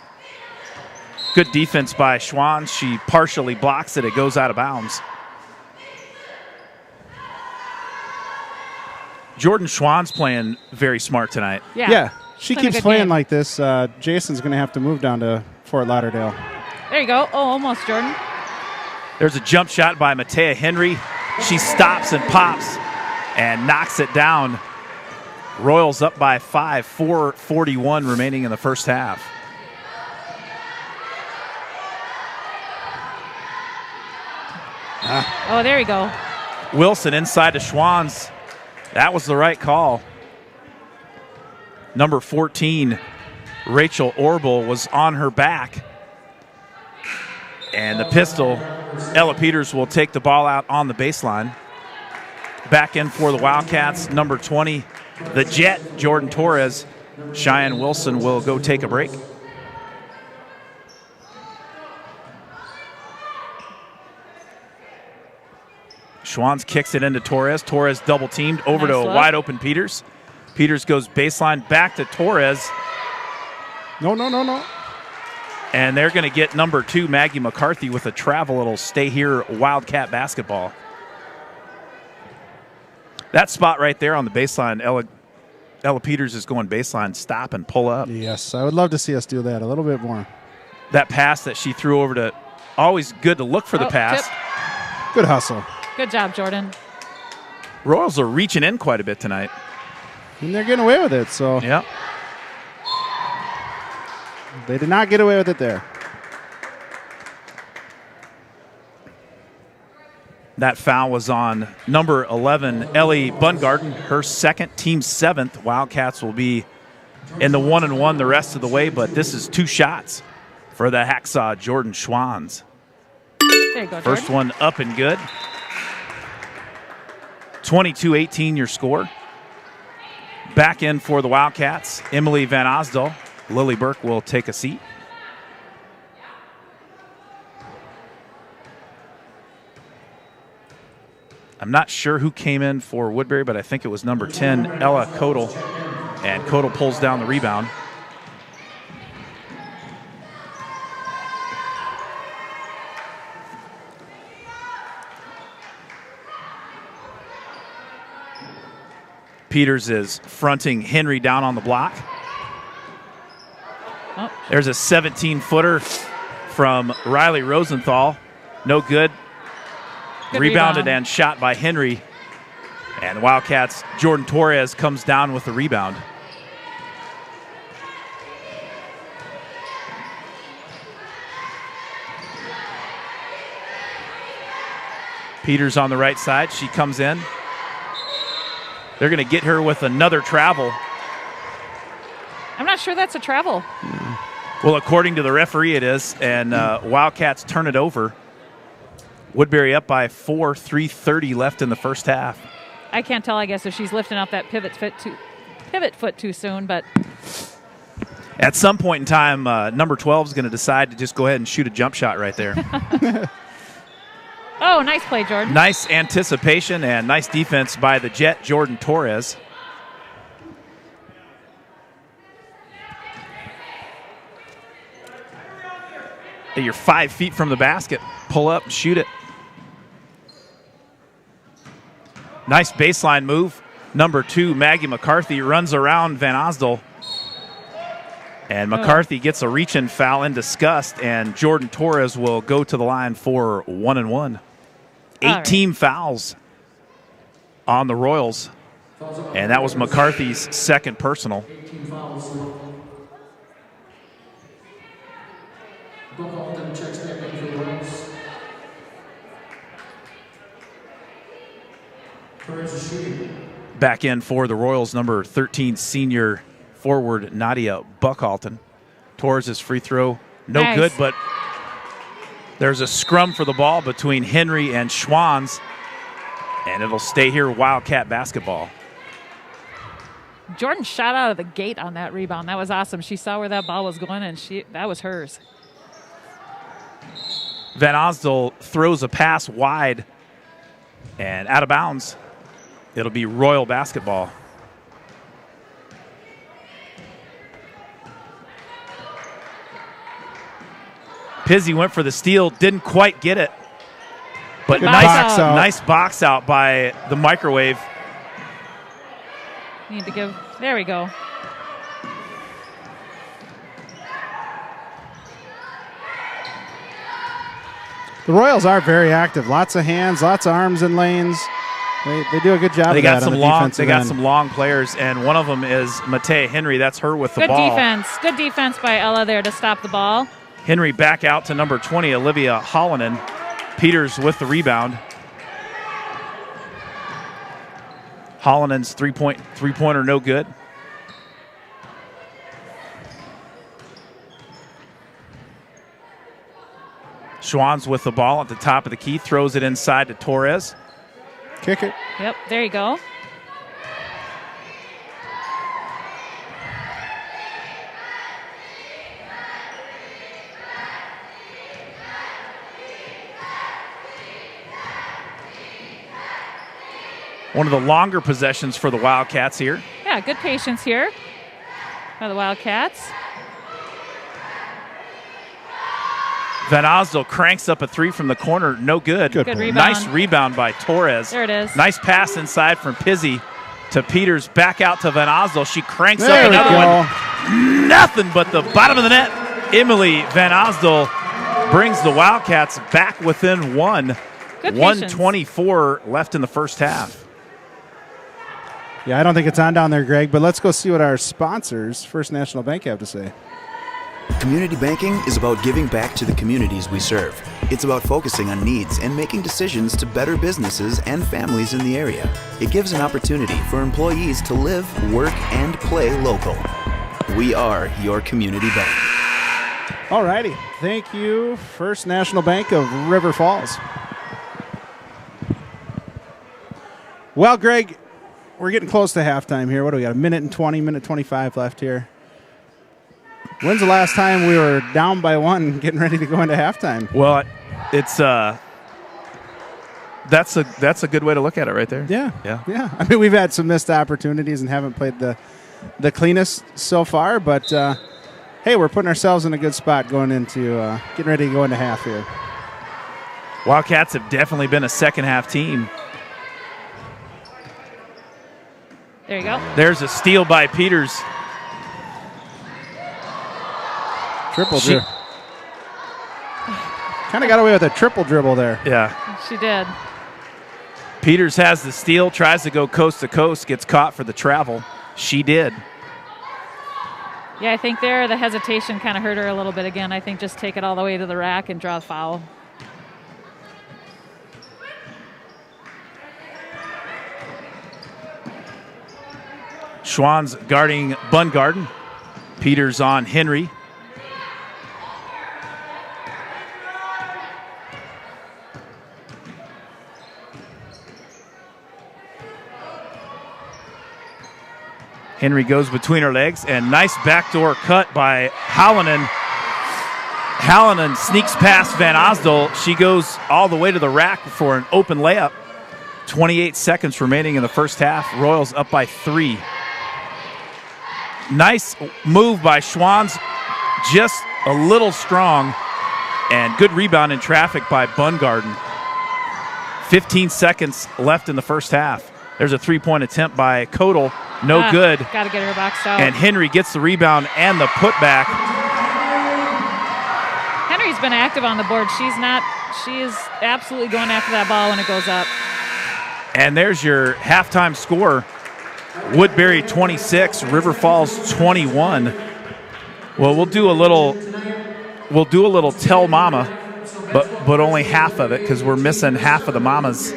Speaker 1: Good defense by Schwann. She partially blocks it. It goes out of bounds. Jordan Schwann's playing very smart tonight.
Speaker 3: Yeah. She
Speaker 2: Playing a
Speaker 3: keeps
Speaker 2: good
Speaker 3: playing
Speaker 2: game.
Speaker 3: like this. Jason's going to have to move down to Fort Lauderdale.
Speaker 2: There you go. Oh, almost, Jordan.
Speaker 1: There's a jump shot by Matea Henry. She stops and pops and knocks it down. Royals up by 5, 4:41 remaining in the first half.
Speaker 2: Oh, there you go.
Speaker 1: Wilson inside to Schwann's. That was the right call. Number 14, Rachel Orbel, was on her back. And the pistol, Ella Peters will take the ball out on the baseline. Back in for the Wildcats, number 20, the Jet, Jordan Torres. Cheyenne Wilson will go take a break. Schwanz kicks it into Torres. Torres double teamed over
Speaker 2: Nice
Speaker 1: to a
Speaker 2: look.
Speaker 1: wide open Peters. Peters goes baseline back to Torres.
Speaker 3: No.
Speaker 1: And they're going to get number 2, Maggie McCarthy, with a travel. It'll stay here, Wildcat basketball. That spot right there on the baseline, Ella Peters is going baseline, stop and pull up.
Speaker 3: Yes, I would love to see us do that a little bit more.
Speaker 1: That pass that she threw over to, always good to look for the pass.
Speaker 2: Tip.
Speaker 3: Good hustle.
Speaker 2: Good job, Jordan.
Speaker 1: Royals are reaching in quite a bit tonight.
Speaker 3: And they're getting away with it, so
Speaker 1: Yep.
Speaker 3: they did not get away with it there.
Speaker 1: That foul was on number 11, Ellie Bungarden, her second, team 7th. Wildcats will be in the 1-1 the rest of the way, but this is 2 shots for the Hacksaw, Jordan Schwanz.
Speaker 2: There you go, Jordan.
Speaker 1: First one up and good. 22-18 your score. Back in for the Wildcats, Emily Van Osdal. Lily Burke will take a seat. I'm not sure who came in for Woodbury, but I think it was number 10, Ella Kodal. And Kodal pulls down the rebound. Peters is fronting Henry down on the block.
Speaker 2: Oh.
Speaker 1: There's a 17-footer from Riley Rosenthal. No good.
Speaker 2: Good
Speaker 1: Rebounded
Speaker 2: rebound.
Speaker 1: and shot by Henry. And the Wildcats, Jordan Torres comes down with the rebound. Peters on the right side. She comes in. They're going to get her with another travel.
Speaker 2: I'm not sure that's a travel.
Speaker 1: Well, according to the referee, it is. And Wildcats turn it over. Woodbury up by 4, 3:30 left in the first half.
Speaker 2: I can't tell, I guess, if she's lifting up that pivot foot too soon, but
Speaker 1: At some point in time, number 12 is going to decide to just go ahead and shoot a jump shot right there.
Speaker 2: oh, nice play, Jordan.
Speaker 1: Nice anticipation and nice defense by the Jet, Jordan Torres. You're 5 feet from the basket. Pull up and shoot it. Nice baseline move. Number 2, Maggie McCarthy, runs around Van Osdal. And McCarthy gets a reach-in foul in disgust, and Jordan Torres will go to the line for 1-1. 18 fouls on the Royals, and that was McCarthy's second personal.
Speaker 4: 18 fouls. Buckhalton checks back in for the Royals. Torres is shooting.
Speaker 1: Back in for the Royals, number 13 senior forward Nadia Buckhalton. Torres' free throw, no
Speaker 2: Nice.
Speaker 1: good, but there's a scrum for the ball between Henry and Schwanz, and it'll stay here, Wildcat basketball.
Speaker 2: Jordan shot out of the gate on that rebound. That was awesome. She saw where that ball was going, and that was hers.
Speaker 1: Van Osdal throws a pass wide and out of bounds. It'll be Royal basketball. Pizzi went for the steal, didn't quite get it. But nice box out by the microwave.
Speaker 2: Need to give. There we go.
Speaker 3: The Royals are very active. Lots of hands, lots of arms and lanes. They do a good job.
Speaker 1: They
Speaker 3: of
Speaker 1: got
Speaker 3: that
Speaker 1: some
Speaker 3: on the
Speaker 1: long.
Speaker 3: defensive
Speaker 1: They got
Speaker 3: end.
Speaker 1: some long players, and one of them is Matea Henry. That's her with the
Speaker 2: Good
Speaker 1: ball.
Speaker 2: defense. Good defense by Ella there to stop the ball.
Speaker 1: Henry back out to number 20, Olivia Hollonen. Peters with the rebound. Hollanen's three-pointer no good. Schwann's with the ball at the top of the key, throws it inside to Torres.
Speaker 3: Kick it.
Speaker 2: Yep, there you go.
Speaker 1: One of the longer possessions for the Wildcats here.
Speaker 2: Yeah, good patience here by the Wildcats.
Speaker 1: Van Osdel cranks up a three from the corner. No good.
Speaker 2: Good rebound.
Speaker 1: Nice rebound by Torres.
Speaker 2: There it is.
Speaker 1: Nice pass inside from Pizzi to Peters. Back out to Van Osdel. She cranks
Speaker 3: There
Speaker 1: up
Speaker 3: we
Speaker 1: another
Speaker 3: go.
Speaker 1: one. Nothing but the bottom of the net. Emily Van Osdel brings the Wildcats back within one.
Speaker 2: Good
Speaker 1: 1:24 left in the first half.
Speaker 3: Yeah, I don't think it's on down there, Greg, but let's go see what our sponsors, First National Bank, have to say.
Speaker 5: Community banking is about giving back to the communities we serve. It's about focusing on needs and making decisions to better businesses and families in the area. It gives an opportunity for employees to live, work, and play local. We are your community bank.
Speaker 3: All righty. Thank you, First National Bank of River Falls. Well, Greg, we're getting close to halftime here. What do we got? A minute and 20, minute 25 left here. When's the last time we were down by one getting ready to go into halftime?
Speaker 1: Well, it's that's a good way to look at it right there.
Speaker 3: Yeah. I mean, we've had some missed opportunities and haven't played the cleanest so far, but hey, we're putting ourselves in a good spot going into getting ready to go into half here.
Speaker 1: Wildcats have definitely been a second half team.
Speaker 2: There you go.
Speaker 1: There's a steal by Peters.
Speaker 3: Triple dribble. Kind of got away with a triple dribble there.
Speaker 1: Yeah.
Speaker 2: She did.
Speaker 1: Peters has the steal, tries to go coast to coast, gets caught for the travel. She did.
Speaker 2: Yeah, I think there the hesitation kind of hurt her a little bit again. I think just take it all the way to the rack and draw a foul.
Speaker 1: Schwann's guarding Bungarden. Peters on Henry. Henry goes between her legs, and nice backdoor cut by Hallinan. Hallinan sneaks past Van Osdel. She goes all the way to the rack for an open layup. 28 seconds remaining in the first half. Royals up by 3. Nice move by Schwann's, just a little strong, and good rebound in traffic by Bungarden. 15 seconds left in the first half. There's a three-point attempt by Kodal. No good.
Speaker 2: Got to get her boxed out.
Speaker 1: And Henry gets the rebound and the putback.
Speaker 2: Henry's been active on the board. She is absolutely going after that ball when it goes up.
Speaker 1: And there's your halftime score. Woodbury 26, River Falls 21. Well, we'll do a little tell mama, but only half of it because we're missing half of the mamas.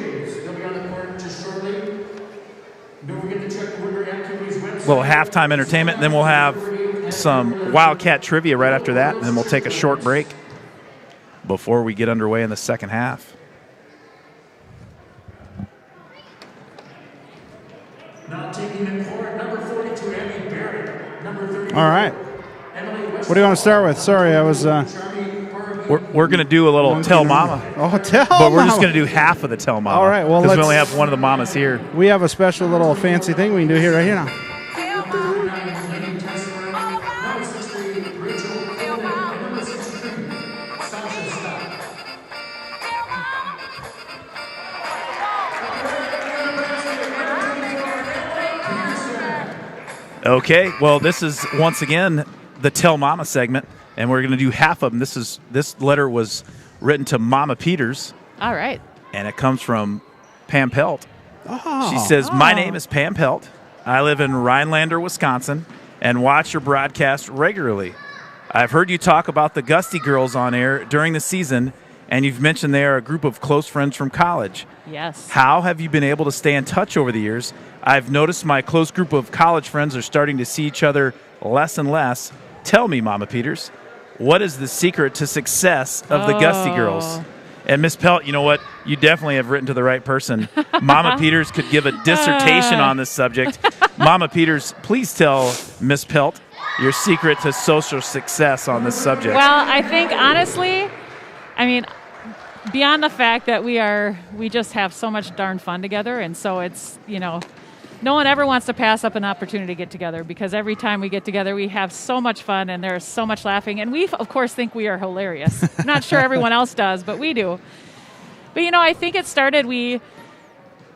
Speaker 1: Little halftime entertainment, and then we'll have some Wildcat trivia right after that, and then we'll take a short break before we get underway in the second half.
Speaker 4: Now taking the court, number 42, Emily Barrett. Number 30.
Speaker 3: All right. What do you want to start with? Sorry, I was
Speaker 1: We're going to do a little Tell Mama.
Speaker 3: Oh, tell
Speaker 1: But we're just
Speaker 3: Mama.
Speaker 1: going to do half of the Tell Mama.
Speaker 3: All right, well,
Speaker 1: because we
Speaker 3: let's-
Speaker 1: only have one of the mamas here.
Speaker 3: We have a special little fancy thing we can do here right here now.
Speaker 1: Okay, well, this is once again the Tell Mama segment, and we're going to do half of them. This letter was written to Mama Peters,
Speaker 2: All right.
Speaker 1: and it comes from Pam Pelt.
Speaker 3: Oh.
Speaker 1: She says, "My name is Pam Pelt. I live in Rhinelander, Wisconsin, and watch your broadcast regularly. I've heard you talk about the Gusty girls on air during the season, and you've mentioned they are a group of close friends from college.
Speaker 2: Yes.
Speaker 1: How have you been able to stay in touch over the years? I've noticed my close group of college friends are starting to see each other less and less. Tell me, Mama Peters, what is the secret to success of the Gusty girls?" And Miss Pelt, you know what? You definitely have written to the right person. Mama Peters could give a dissertation on this subject. Mama Peters, please tell Miss Pelt your secret to social success on this subject.
Speaker 2: Well, I think honestly, I mean, beyond the fact that we just have so much darn fun together, and so it's, no one ever wants to pass up an opportunity to get together, because every time we get together, we have so much fun and there's so much laughing, and we, of course, think we are hilarious. I'm not sure everyone else does, but we do. But, I think it started,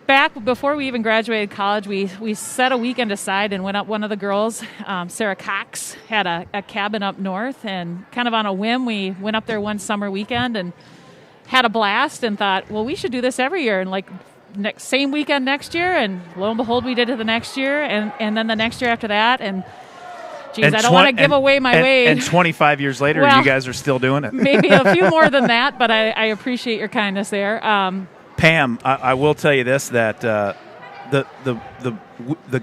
Speaker 2: back before we even graduated college, we set a weekend aside and went up. One of the girls, Sarah Cox, had a cabin up north, and kind of on a whim, we went up there one summer weekend and had a blast and thought, well, we should do this every year. And same weekend next year, and lo and behold, we did it the next year, and then the next year after that, and geez, I don't want to give away my way.
Speaker 1: And 25 years later,
Speaker 2: Well,
Speaker 1: you guys are still doing it.
Speaker 2: Maybe a few more than that, but I appreciate your kindness there.
Speaker 1: Pam, I will tell you this, that the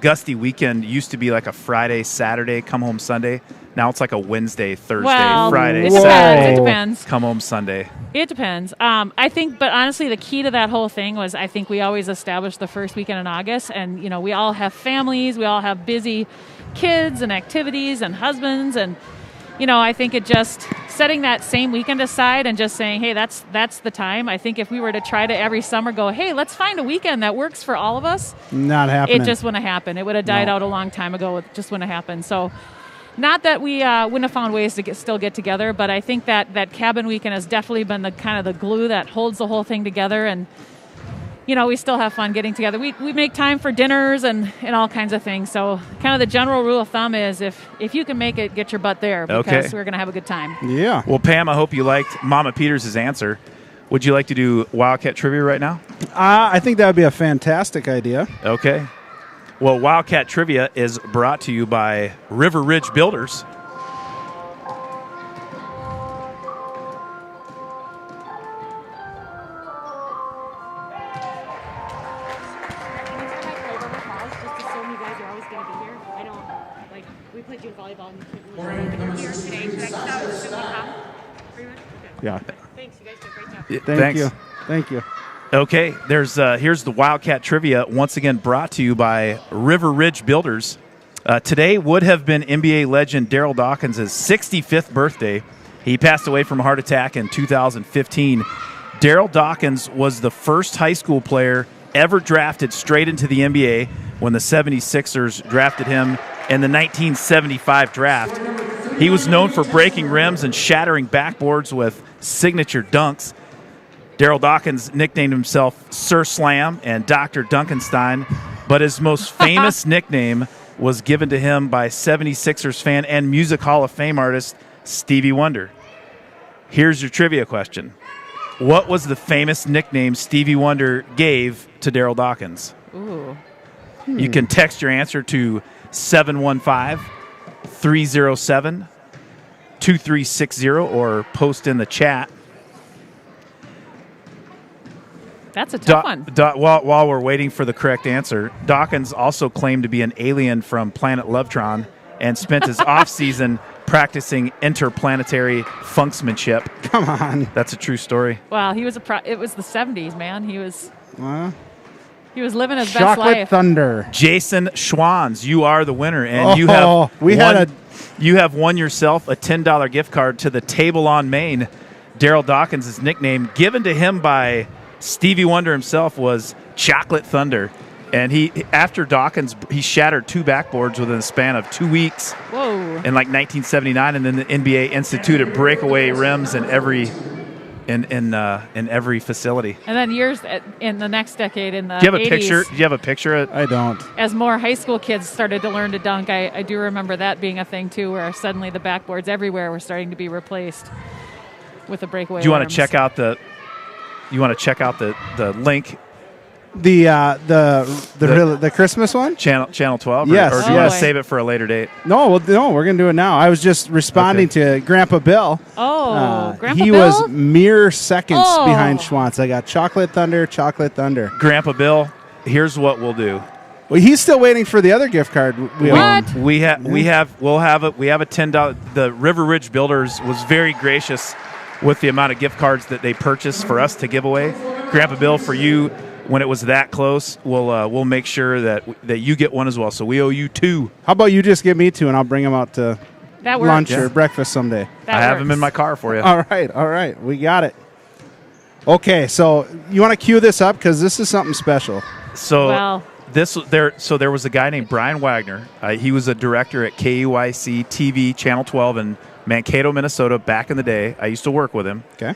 Speaker 1: Gusty weekend used to be like a Friday, Saturday, come home Sunday. Now it's like a Wednesday, Thursday,
Speaker 2: Well,
Speaker 1: Friday,
Speaker 2: it
Speaker 1: Saturday,
Speaker 2: depends.
Speaker 1: come home Sunday.
Speaker 2: It depends. I think, but honestly, the key to that whole thing was I think we always established the first weekend in August, and we all have families, we all have busy kids and activities and husbands, and I think it just setting that same weekend aside and just saying, hey, that's the time. I think if we were to try to every summer go, hey, let's find a weekend that works for all of us,
Speaker 3: Not happening.
Speaker 2: it just wouldn't happen. It would have died out a long time ago. It just wouldn't happen. So. Not that we wouldn't have found ways to still get together, but I think that cabin weekend has definitely been the kind of the glue that holds the whole thing together. And, we still have fun getting together. We make time for dinners and all kinds of things. So kind of the general rule of thumb is if you can make it, get your butt there, because we're going to have a good time.
Speaker 3: Yeah.
Speaker 1: Well, Pam, I hope you liked Mama Peters' answer. Would you like to do Wildcat Trivia right now?
Speaker 3: I think that would be a fantastic idea.
Speaker 1: Okay. Well, Wildcat Trivia is brought to you by River Ridge Builders.
Speaker 3: Yeah.
Speaker 2: Thanks, you guys did a great job.
Speaker 1: Thanks.
Speaker 3: Thank you.
Speaker 1: Okay, here's the Wildcat Trivia, once again brought to you by River Ridge Builders. Today would have been NBA legend Daryl Dawkins' 65th birthday. He passed away from a heart attack in 2015. Daryl Dawkins was the first high school player ever drafted straight into the NBA when the 76ers drafted him in the 1975 draft. He was known for breaking rims and shattering backboards with signature dunks. Daryl Dawkins nicknamed himself Sir Slam and Dr. Duncanstein, but his most famous nickname was given to him by 76ers fan and Music Hall of Fame artist Stevie Wonder. Here's your trivia question. What was the famous nickname Stevie Wonder gave to Daryl Dawkins?
Speaker 2: Ooh.
Speaker 1: You can text your answer to 715-307-2360 or post in the chat.
Speaker 2: That's a tough one.
Speaker 1: While we're waiting for the correct answer, Dawkins also claimed to be an alien from planet Lovetron and spent his off-season practicing interplanetary funksmanship.
Speaker 3: Come on.
Speaker 1: That's a true story.
Speaker 2: Wow, it was the 70s, man. He was living his best
Speaker 3: Chocolate
Speaker 2: life.
Speaker 3: Thunder.
Speaker 1: Jason Schwanz, you are the winner, and you have won yourself a $10 gift card to the Table on Main. Daryl Dawkins' nickname, given to him by Stevie Wonder himself, was Chocolate Thunder. And after Dawkins, he shattered 2 backboards within a span of 2 weeks.
Speaker 2: Whoa.
Speaker 1: In like 1979, and then the NBA instituted breakaway rims in every facility.
Speaker 2: And then years in the next decade, in the
Speaker 1: Do you have
Speaker 2: 80s,
Speaker 1: a picture? Do you have a picture?
Speaker 3: I don't.
Speaker 2: as more high school kids started to learn to dunk, I do remember that being a thing too, where suddenly the backboards everywhere were starting to be replaced with the breakaway.
Speaker 1: Do you want
Speaker 2: rims.
Speaker 1: to check out the? You want to check out the link?
Speaker 3: The Christmas one?
Speaker 1: Channel 12?
Speaker 3: Yes,
Speaker 1: Or do you want to
Speaker 2: yes.
Speaker 1: save it for a later date?
Speaker 3: No, we're going to do it now. I was just responding to Grandpa Bill.
Speaker 2: Oh, Grandpa
Speaker 3: he
Speaker 2: Bill?
Speaker 3: was mere seconds
Speaker 2: Oh.
Speaker 3: behind Schwantz. I got Chocolate Thunder.
Speaker 1: Grandpa Bill, here's what we'll do.
Speaker 3: Well, he's still waiting for the other gift card. We
Speaker 2: What?
Speaker 3: own.
Speaker 1: We have a $10. The River Ridge Builders was very gracious with the amount of gift cards that they purchased for us to give away. Grandpa Bill, for you, when it was that close, we'll make sure that you get one as well. So we owe you 2.
Speaker 3: How about you just give me 2 and I'll bring them out to
Speaker 2: That works.
Speaker 3: lunch or breakfast someday.
Speaker 2: That
Speaker 1: I have
Speaker 2: works.
Speaker 1: them in my car for you.
Speaker 3: All right. We got it. Okay, so you want to cue this up because this is something special.
Speaker 1: So
Speaker 2: Well.
Speaker 1: there was a guy named Brian Wagner. He was a director at KUIC TV Channel 12 in Mankato, Minnesota, back in the day. I used to work with him.
Speaker 3: Okay.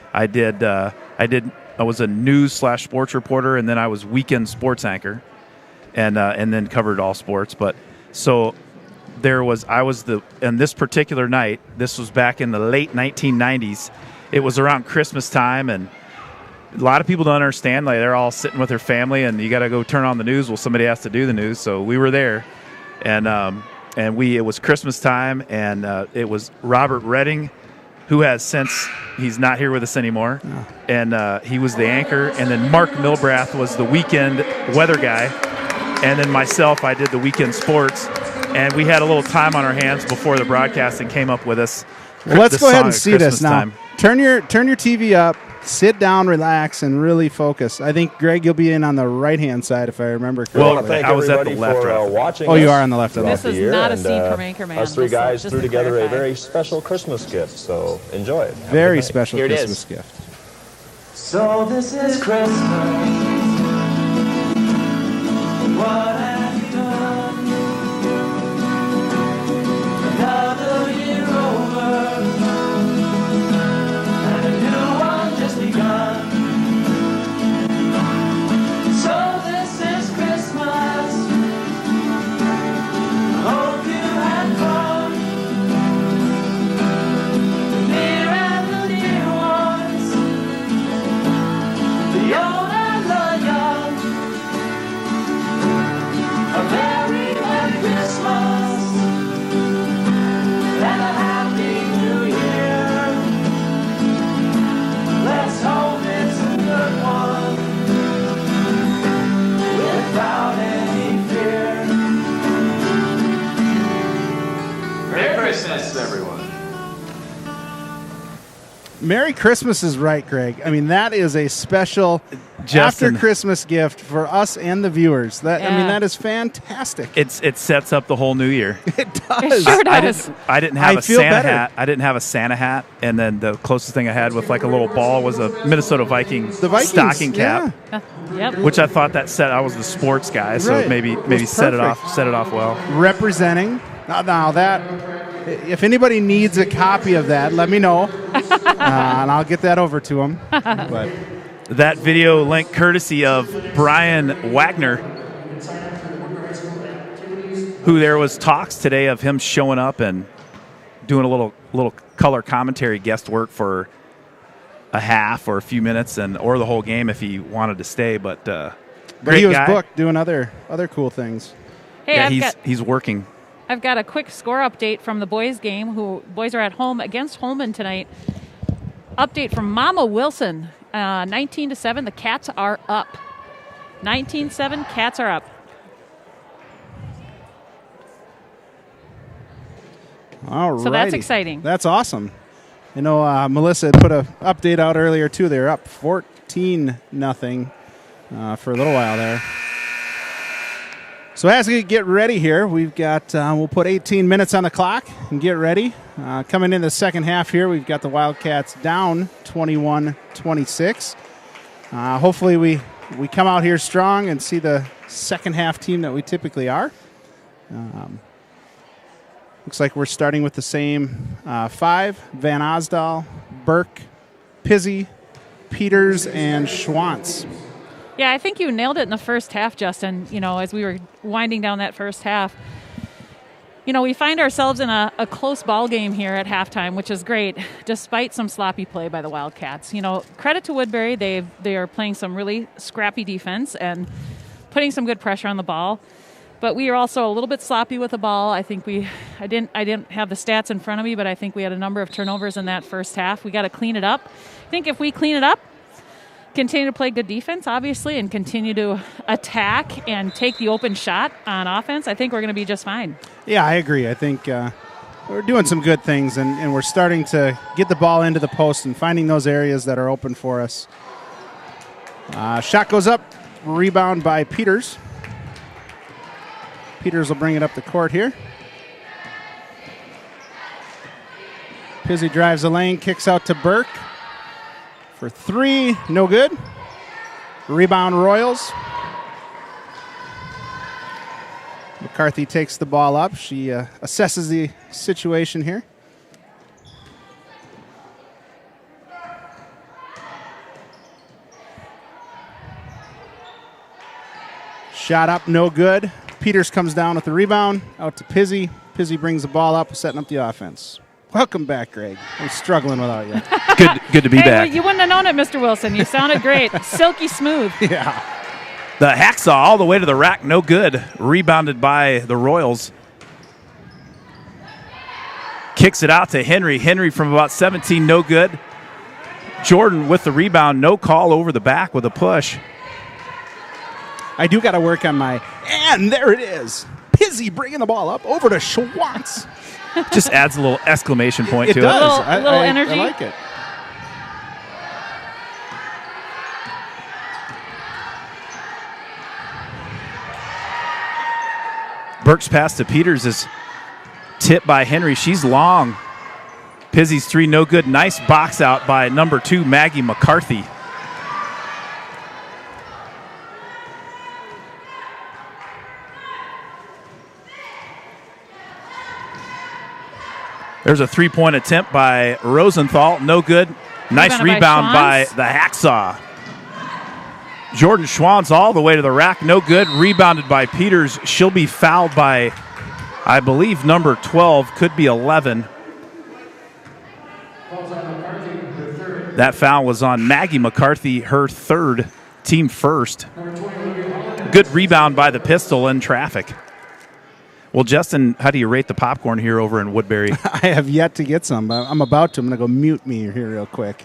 Speaker 1: I was a news/sports reporter, and then I was weekend sports anchor, and then covered all sports. But so and this particular night, this was back in the late 1990s. It was around Christmas time, and a lot of people don't understand. Like, they're all sitting with their family, and you got to go turn on the news. Well, somebody has to do the news, so we were there, and it was Christmas time, and it was Robert Redding, who has since he's not here with us anymore, and he was the anchor, and then Mark Milbrath was the weekend weather guy, and then myself, I did the weekend sports, and we had a little time on our hands before the broadcasting came up with us.
Speaker 3: Well, let's
Speaker 1: this
Speaker 3: go ahead
Speaker 1: song
Speaker 3: and
Speaker 1: at
Speaker 3: see this
Speaker 1: Christmas
Speaker 3: now.
Speaker 1: time.
Speaker 3: Turn your TV up, sit down, relax, and really focus. I think, Greg, you'll be in on the right-hand side if I remember correctly.
Speaker 1: Well,
Speaker 6: I want to thank
Speaker 1: I was at the
Speaker 6: everybody
Speaker 1: left,
Speaker 6: for
Speaker 1: right.
Speaker 6: watching.
Speaker 3: Oh, you
Speaker 6: us
Speaker 3: are on the left of
Speaker 6: throughout
Speaker 2: This
Speaker 6: the
Speaker 2: is
Speaker 6: year,
Speaker 2: not a
Speaker 6: and,
Speaker 2: scene from Anchorman.
Speaker 6: Us 3
Speaker 2: Just
Speaker 6: guys
Speaker 2: to
Speaker 6: threw together a
Speaker 2: clarify.
Speaker 6: very special Christmas gift, so enjoy it. Have a
Speaker 3: Very
Speaker 6: good night.
Speaker 3: special
Speaker 7: Here it
Speaker 3: Christmas
Speaker 7: is.
Speaker 3: gift.
Speaker 7: So this is Christmas. What have you done? Another year over, and a new one just begun. So this is Christmas. Hope you had fun. The near and the near ones. The old and the young, a very Merry Christmas and a Happy New Year. Let's hope it's a good one without any fear. Merry Christmas, everyone.
Speaker 3: Merry Christmas is right, Greg. I mean, that is a special
Speaker 1: Justin.
Speaker 3: after Christmas gift for us and the viewers.
Speaker 2: Yeah.
Speaker 3: That is fantastic.
Speaker 1: It sets up the whole new year.
Speaker 3: It
Speaker 2: It
Speaker 3: does.
Speaker 2: sure
Speaker 1: I
Speaker 2: does.
Speaker 1: didn't have
Speaker 3: I
Speaker 1: a
Speaker 3: feel
Speaker 1: Santa
Speaker 3: better.
Speaker 1: hat. I didn't have a Santa hat, and then the closest thing I had with like a little ball was a Minnesota Vikings
Speaker 3: The Vikings,
Speaker 1: stocking cap,
Speaker 2: Yep.
Speaker 1: which I thought that set. I was the sports guy, so
Speaker 3: Right.
Speaker 1: maybe
Speaker 3: was
Speaker 1: set it
Speaker 3: perfect.
Speaker 1: off well.
Speaker 3: Representing. Now that, if anybody needs a copy of that, let me know, and I'll get that over to them. But
Speaker 1: That video link courtesy of Brian Wagner, who there was talks today of him showing up and doing a little color commentary guest work for a half or a few minutes or the whole game if he wanted to stay. But great
Speaker 3: he was
Speaker 1: guy.
Speaker 3: booked doing other cool things.
Speaker 2: Hey,
Speaker 1: Yeah, he's working.
Speaker 2: I've got a quick score update from the boys' game. Boys are at home against Holman tonight. Update from Mama Wilson, 19-7. The Cats are up. 19-7. Cats are up.
Speaker 3: All right.
Speaker 2: So that's exciting.
Speaker 3: That's awesome. I know Melissa had put an update out earlier too. They're up 14-0 for a little while there. So as we get ready here, we've got we'll put 18 minutes on the clock and get ready. Coming in the second half here, we've got the Wildcats down 21-26. Hopefully we come out here strong and see the second half team that we typically are. Looks like we're starting with the same five: Van Osdal, Burke, Pizzi, Peters, and Schwantz.
Speaker 2: Yeah, I think you nailed it in the first half, Justin. As we were winding down that first half, we find ourselves in a close ball game here at halftime, which is great, despite some sloppy play by the Wildcats. Credit to Woodbury. They are playing some really scrappy defense and putting some good pressure on the ball. But we are also a little bit sloppy with the ball. I think I didn't have the stats in front of me, but I think we had a number of turnovers in that first half. We got to clean it up. I think if we clean it up, continue to play good defense, obviously, and continue to attack and take the open shot on offense, I think we're going to be just fine.
Speaker 3: Yeah, I agree. I think we're doing some good things, and we're starting to get the ball into the post and finding those areas that are open for us. Shot goes up, rebound by Peters. Peters will bring it up the court here. Pizzi drives the lane, kicks out to Burke. For three, no good. Rebound Royals. McCarthy takes the ball up. She assesses the situation here. Shot up, no good. Peters comes down with the rebound, out to Pizzi. Pizzi brings the ball up, setting up the offense. Welcome back, Greg. I'm struggling without you.
Speaker 1: Good to be back.
Speaker 2: You wouldn't have known it, Mr. Wilson. You sounded great. Silky smooth.
Speaker 3: Yeah.
Speaker 1: The hacksaw all the way to the rack, no good. Rebounded by the Royals. Kicks it out to Henry. Henry from about 17, no good. Jordan with the rebound, no call over the back with a push.
Speaker 3: I do got to work on my, and there it is. Pizzi bringing the ball up over to Schwantz.
Speaker 1: Just adds a little exclamation point
Speaker 3: It
Speaker 1: to
Speaker 3: does.
Speaker 1: it.
Speaker 2: A little energy.
Speaker 3: I like it.
Speaker 1: Burke's pass to Peters is tipped by Henry. She's long. Pizzi's three, no good. Nice box out by number 2, Maggie McCarthy. There's a three-point attempt by Rosenthal. No good. Nice rebound by the hacksaw. Jordan Schwantz all the way to the rack. No good. Rebounded by Peters. She'll be fouled by, I believe, number 12. Could be 11. That foul was on Maggie McCarthy, her third, team first. Good rebound by the pistol in traffic. Well, Justin, how do you rate the popcorn here over in Woodbury?
Speaker 3: I have yet to get some, but I'm about to. I'm going to go mute me here real quick.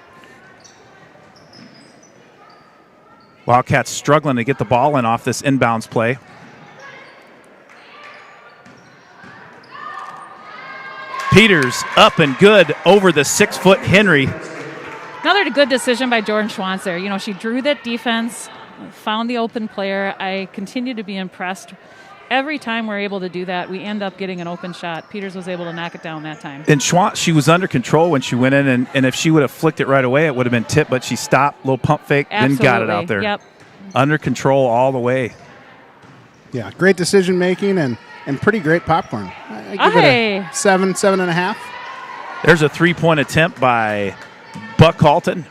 Speaker 1: Wildcats struggling to get the ball in off this inbounds play. Peters up and good over the 6-foot Henry.
Speaker 2: Another good decision by Jordan Schwantz there. She drew that defense, found the open player. I continue to be impressed. Every time we're able to do that, we end up getting an open shot. Peters was able to knock it down that time.
Speaker 1: And Schwantz, she was under control when she went in, and if she would have flicked it right away, it would have been tipped, but she stopped, little pump fake,
Speaker 2: Absolutely.
Speaker 1: then got it out there.
Speaker 2: Yep.
Speaker 1: Under control all the way.
Speaker 3: Yeah, great decision making and pretty great popcorn. I give it a 7.5.
Speaker 1: There's a three-point attempt by Buck Halton.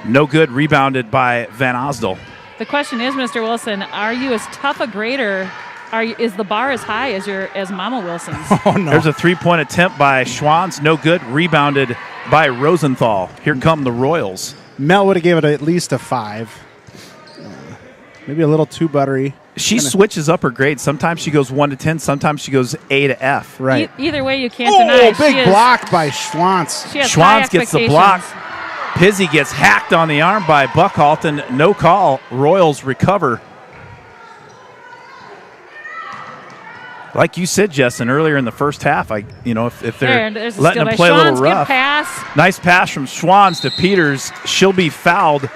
Speaker 1: No good. Rebounded by Van Osdal.
Speaker 2: The question is, Mr. Wilson, are you as tough a grader? Is the bar as high as Mama Wilson's?
Speaker 3: Oh, no.
Speaker 1: There's a three-point attempt by Schwantz. No good. Rebounded by Rosenthal. Here come the Royals.
Speaker 3: Mel would have gave it at least a 5. Maybe a little too buttery.
Speaker 1: She switches up her grade. Sometimes she goes 1 to 10. Sometimes she goes A to F.
Speaker 3: Right.
Speaker 2: Either way, you can't deny.
Speaker 3: Big block by Schwantz.
Speaker 2: She has high
Speaker 1: Schwantz gets the block. Pizzi gets hacked on the arm by Buck Halton. No call. Royals recover. Like you said, Justin, earlier in the first half, if they're letting them play a little rough.
Speaker 2: Pass.
Speaker 1: Nice pass from Schwantz to Peters. She'll be fouled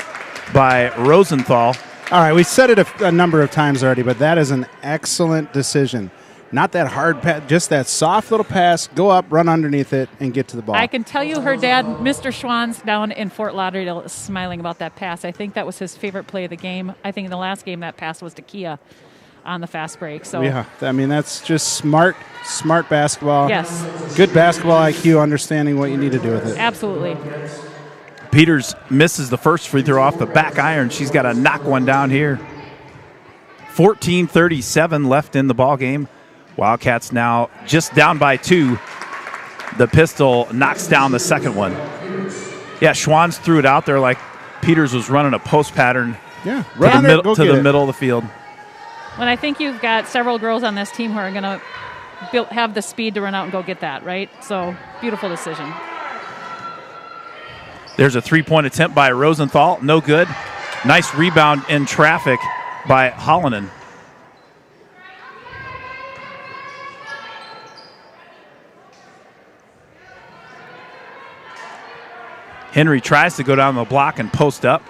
Speaker 1: by Rosenthal.
Speaker 3: All right, we said it a number of times already, but that is an excellent decision. not that hard pass, just that soft little pass, go up, run underneath it, and get to the ball.
Speaker 2: I can tell you her dad, Mr. Schwann's down in Fort Lauderdale, is smiling about that pass. I think that was his favorite play of the game. I think in the last game that pass was to Kia on the fast break. So
Speaker 3: yeah, I mean, that's just smart basketball.
Speaker 2: Yes.
Speaker 3: Good basketball IQ, understanding what you need to do with it.
Speaker 2: Absolutely.
Speaker 1: Peters misses the first free throw off the back iron. She's got to knock one down here. 14:37 left in the ball game. Wildcats now just down by 2. The pistol knocks down the second one. Yeah, Schwann's threw it out there like Peters was running a post pattern
Speaker 3: Yeah,
Speaker 1: to the middle of the field.
Speaker 2: When I think you've got several girls on this team who are going to have the speed to run out and go get that, right? So, beautiful decision.
Speaker 1: There's a three-point attempt by Rosenthal. No good. Nice rebound in traffic by Hollonen. Henry tries to go down the block and post up.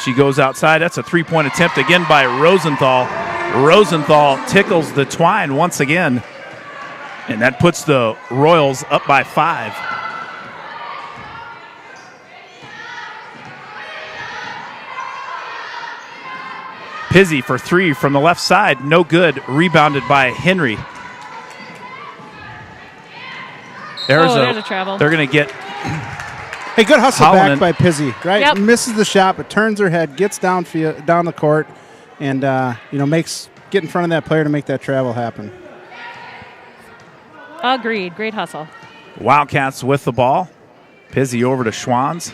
Speaker 1: She goes outside. That's a three-point attempt again by Rosenthal. Rosenthal tickles the twine once again. And that puts the Royals up by 5. Pizzi for 3 from the left side. No good. Rebounded by Henry.
Speaker 2: There's a travel.
Speaker 1: They're going to get...
Speaker 3: Hey, good hustle
Speaker 1: Hollonen.
Speaker 3: back by Pizzi, right?
Speaker 2: Yep.
Speaker 3: Misses the shot, but turns her head, gets down the court, and get in front of that player to make that travel happen.
Speaker 2: Agreed. Great hustle.
Speaker 1: Wildcats with the ball. Pizzi over to Schwanz.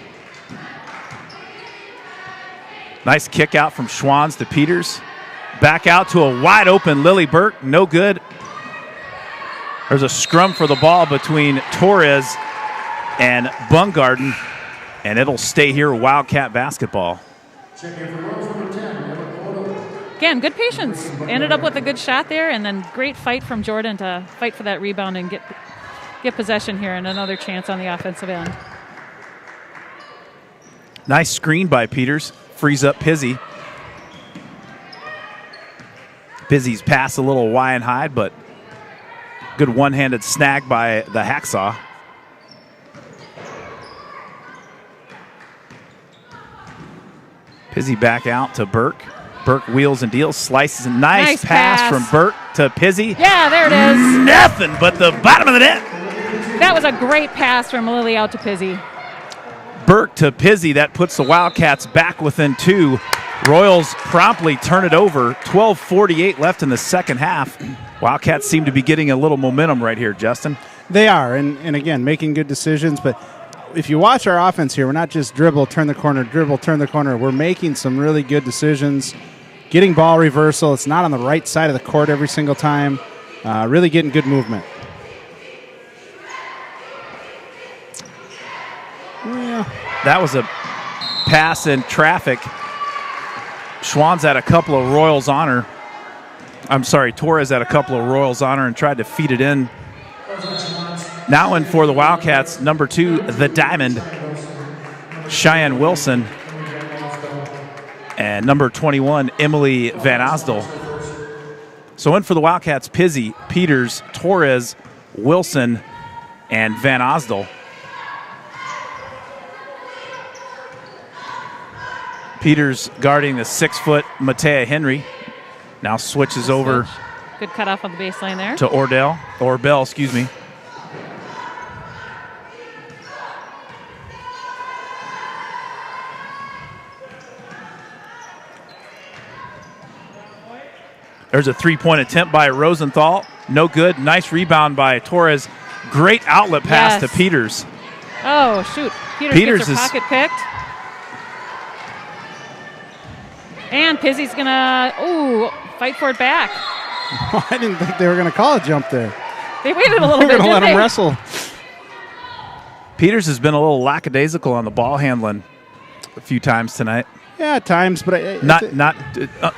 Speaker 1: Nice kick out from Schwanz to Peters. Back out to a wide open Lily Burke. No good. There's a scrum for the ball between Torres and Bungarden, and it'll stay here, Wildcat basketball.
Speaker 2: Again, good patience. Ended up with a good shot there, and then great fight from Jordan to fight for that rebound and get possession here and another chance on the offensive end.
Speaker 1: Nice screen by Peters. Frees up Pizzi. Pizzi's pass a little wide and high, but good one-handed snag by the Hacksaw. Pizzi back out to Burke. Burke wheels and deals, slices. Nice pass from Burke to Pizzi.
Speaker 2: Yeah, there it is.
Speaker 1: Nothing but the bottom of the net.
Speaker 2: That was a great pass from Lily out to Pizzi.
Speaker 1: Burke to Pizzi. That puts the Wildcats back within 2. Royals promptly turn it over. 12:48 left in the second half. Wildcats seem to be getting a little momentum right here, Justin.
Speaker 3: They are, and again, making good decisions, but if you watch our offense here, we're not just dribble, turn the corner, dribble, turn the corner. We're making some really good decisions, getting ball reversal. It's not on the right side of the court every single time. Really getting good movement. Yeah.
Speaker 1: That was a pass in traffic. Schwann's had a couple of Royals on her. I'm sorry, Torres had a couple of Royals on her and tried to feed it in. Now in for the Wildcats, number 2, the Diamond, Cheyenne Wilson. And number 21, Emily Van Osdel. So in for the Wildcats, Pizzi, Peters, Torres, Wilson, and Van Osdel. Peters guarding the 6-foot Matea Henry. Now switches over
Speaker 2: Good cutoff on the baseline there.
Speaker 1: to Orbell, excuse me. There's a three-point attempt by Rosenthal. No good. Nice rebound by Torres. Great outlet pass to Peters.
Speaker 2: Oh, shoot. Peters gets her pocket picked. And Pizzi's going to, fight for it back.
Speaker 3: I didn't think they were going to call a jump there.
Speaker 2: They waited a little
Speaker 3: They're
Speaker 2: bit,
Speaker 3: going to let
Speaker 2: didn't
Speaker 3: him
Speaker 2: they?
Speaker 3: wrestle.
Speaker 1: Peters has been a little lackadaisical on the ball handling a few times tonight.
Speaker 3: Yeah, at times, but
Speaker 1: Not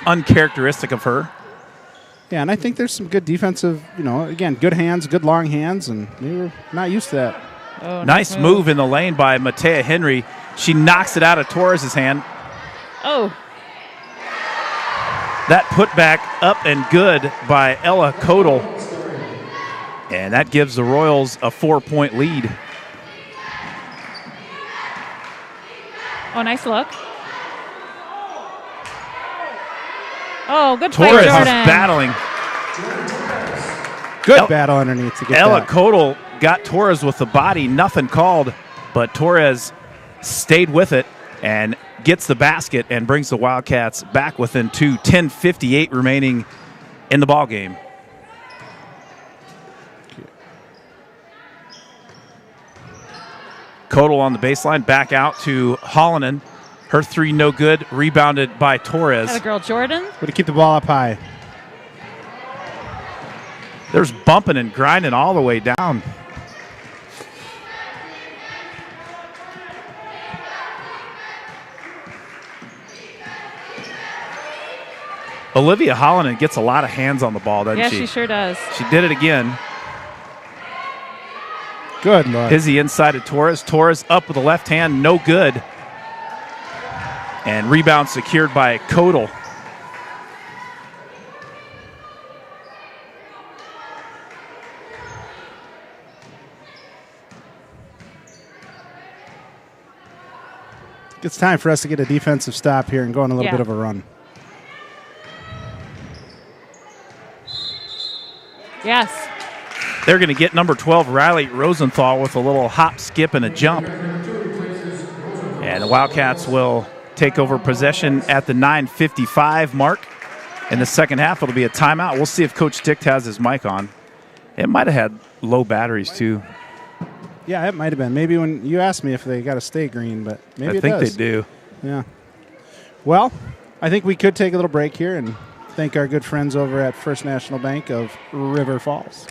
Speaker 1: uncharacteristic of her.
Speaker 3: yeah, and I think there's some good defensive, again, good hands, good long hands, and they were not used to that.
Speaker 2: Oh,
Speaker 1: Nice move in the lane by Matea Henry. She knocks it out of Torres' hand.
Speaker 2: Oh.
Speaker 1: That put back up and good by Ella Kodal. And that gives the Royals a 4-point lead.
Speaker 2: Oh, nice look. Oh, good play,
Speaker 1: Torres is
Speaker 2: Jordan.
Speaker 1: battling.
Speaker 3: Good battle underneath to get
Speaker 1: Ella
Speaker 3: that.
Speaker 1: Kodal got Torres with the body, nothing called, but Torres stayed with it and gets the basket and brings the Wildcats back within 2. 10:58 remaining in the ball game. Kodal on the baseline, back out to Hollonen. Her three no good, rebounded by Torres.
Speaker 2: Got a girl, Jordan.
Speaker 3: Way to keep the ball up high.
Speaker 1: There's bumping and grinding all the way down. Olivia Hollonen gets a lot of hands on the ball, doesn't
Speaker 2: Yeah,
Speaker 1: she?
Speaker 2: she sure does.
Speaker 1: She did it again.
Speaker 3: Good look.
Speaker 1: Hizzy inside to Torres. Torres up with the left hand, no good. And rebound secured by Kodal.
Speaker 3: It's time for us to get a defensive stop here and go on a little bit of a run.
Speaker 2: Yes.
Speaker 1: They're going to get number 12, Riley Rosenthal, with a little hop, skip, and a jump. And the Wildcats will take over possession at the 9:55 mark. In the second half, it'll be a timeout. We'll see if Coach Dick has his mic on. It might have had low batteries, too.
Speaker 3: Yeah, it might have been. Maybe when you asked me if they got to stay green, but maybe
Speaker 1: I think they do.
Speaker 3: Yeah. Well, I think we could take a little break here and thank our good friends over at First National Bank of River Falls.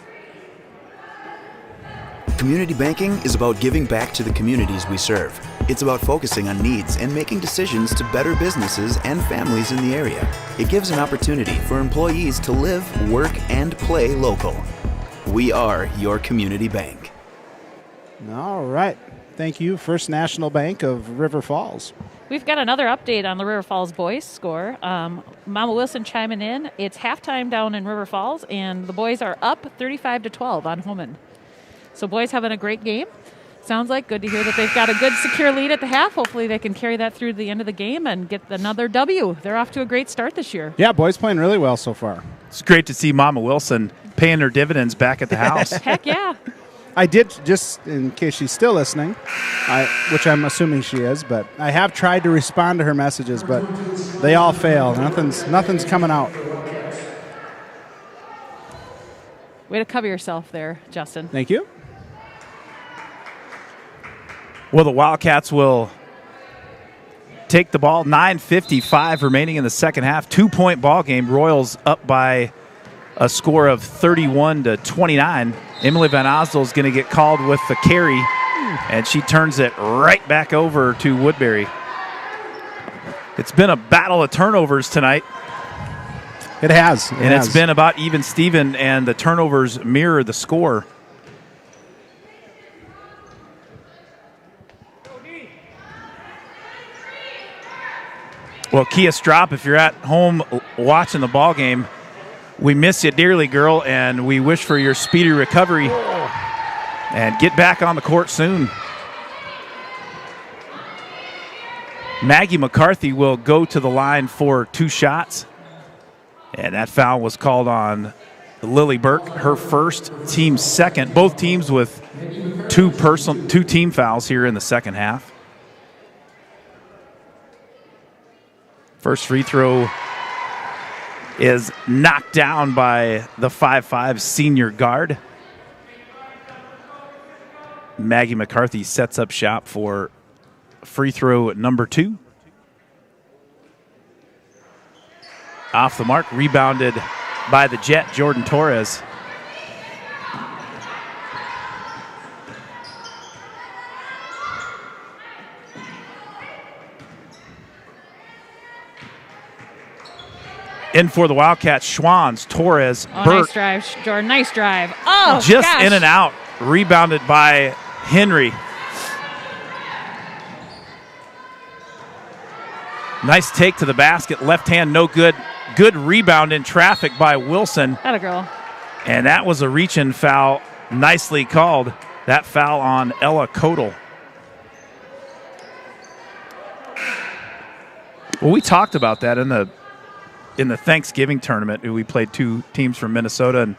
Speaker 5: Community banking is about giving back to the communities we serve. It's about focusing on needs and making decisions to better businesses and families in the area. It gives an opportunity for employees to live, work, and play local. We are your community bank.
Speaker 3: All right. Thank you, First National Bank of River Falls.
Speaker 2: We've got another update on the River Falls boys score. Mama Wilson chiming in. It's halftime down in River Falls, and the boys are up 35-12 on Homan. So boys having a great game. Sounds like good to hear that they've got a good, secure lead at the half. Hopefully they can carry that through the end of the game and get another W. They're off to a great start this year.
Speaker 3: Yeah, boys playing really well so far.
Speaker 1: It's great to see Mama Wilson paying her dividends back at the house.
Speaker 2: Heck yeah.
Speaker 3: I did, just in case she's still listening, which I'm assuming she is, but I have tried to respond to her messages, but they all fail. Nothing's coming out.
Speaker 2: Way to cover yourself there, Justin.
Speaker 3: Thank you.
Speaker 1: Well, the Wildcats will take the ball. 9:55 remaining in the second half. 2-point ball game. Royals up by a score of 31-29. Emily Van Osdol is going to get called with the carry, and she turns it right back over to Woodbury. It's been a battle of turnovers tonight.
Speaker 3: It has.
Speaker 1: It's been about even Steven, and the turnovers mirror the score. Well, Kia Strop, if you're at home watching the ball game, we miss you dearly, girl, and we wish for your speedy recovery. And get back on the court soon. Maggie McCarthy will go to the line for 2 shots. And that foul was called on Lily Burke, her first, team second. Both teams with 2 team fouls here in the second half. First free throw is knocked down by the 5'5" senior guard. Maggie McCarthy sets up shop for free throw number 2. Off the mark, rebounded by the Jet, Jordan Torres. In for the Wildcats, Schwans, Torres,
Speaker 2: Oh,
Speaker 1: Burke.
Speaker 2: nice drive, Jordan. Nice drive. Oh,
Speaker 1: Just
Speaker 2: gosh.
Speaker 1: in and out. Rebounded by Henry. Nice take to the basket. Left hand, no good. Good rebound in traffic by Wilson.
Speaker 2: Atta girl.
Speaker 1: And that was a reach-in foul. Nicely called. That foul on Ella Kodal. Well, we talked about that in the Thanksgiving tournament. We played 2 teams from Minnesota, and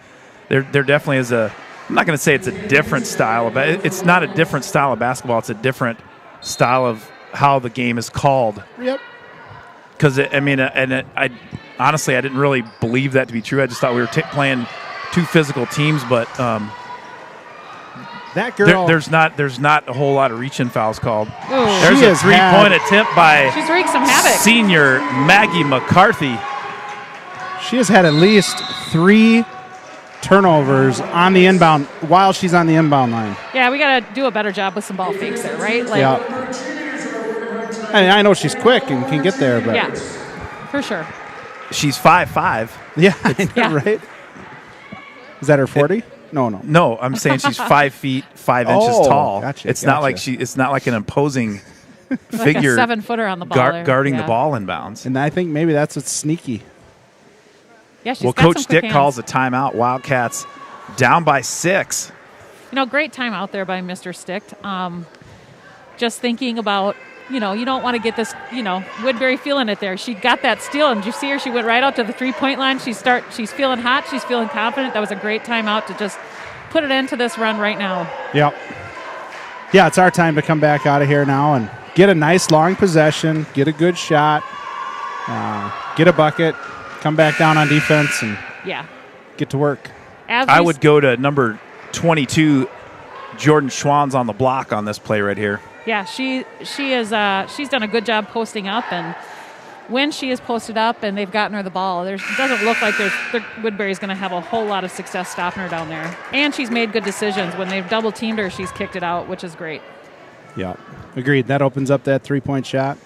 Speaker 1: there definitely is I'm not going to say it's a different style. It's not a different style of basketball. It's a different style of how the game is called.
Speaker 3: Yep.
Speaker 1: Because, I honestly, I didn't really believe that to be true. I just thought we were playing 2 physical teams, but
Speaker 3: that girl,
Speaker 1: there's not a whole lot of reach-in fouls called.
Speaker 2: Ooh.
Speaker 1: There's a 3-point attempt by
Speaker 2: She's wreaked some havoc.
Speaker 1: senior Maggie McCarthy.
Speaker 3: she has had at least 3 turnovers on the inbound while she's on the inbound line.
Speaker 2: Yeah, we got to do a better job with some ball fakes there, right? Like,
Speaker 3: Yeah. I know she's quick and can get there, but
Speaker 2: yeah, for sure.
Speaker 1: She's 5'5".
Speaker 3: yeah, I know,
Speaker 2: Yeah.
Speaker 3: right? Is that her 40? No.
Speaker 1: No, I'm saying she's 5 feet 5 inches
Speaker 3: Oh,
Speaker 1: tall.
Speaker 3: gotcha,
Speaker 1: It's not like
Speaker 3: gotcha.
Speaker 1: it's not like an imposing
Speaker 2: Like
Speaker 1: figure
Speaker 2: a 7-footer on the ball there.
Speaker 1: guarding the
Speaker 2: Yeah.
Speaker 1: ball in bounds.
Speaker 3: And I think maybe that's what's sneaky.
Speaker 2: Yeah, she's
Speaker 1: Well,
Speaker 2: got
Speaker 1: Coach
Speaker 2: some quick
Speaker 1: Dick
Speaker 2: hands.
Speaker 1: calls a timeout. Wildcats down by 6.
Speaker 2: Great timeout there by Mr. Stick. Just thinking about, you don't want to get this, Woodbury feeling it there. She got that steal, and did you see her? She went right out to the 3-point line. She's feeling hot. She's feeling confident. That was a great timeout to just put it into this run right now.
Speaker 3: Yep. Yeah, it's our time to come back out of here now and get a nice long possession, get a good shot, get a bucket, come back down on defense, and
Speaker 2: Yeah.
Speaker 3: get to work.
Speaker 1: I would go to number 22, Jordan Schwann's on the block on this play right here.
Speaker 2: Yeah, she is. She's done a good job posting up, and when she is posted up and they've gotten her the ball, it doesn't look like Woodbury's going to have a whole lot of success stopping her down there. And she's made good decisions. When they've double teamed her, she's kicked it out, which is great.
Speaker 3: Yeah, agreed. That opens up that 3-point shot.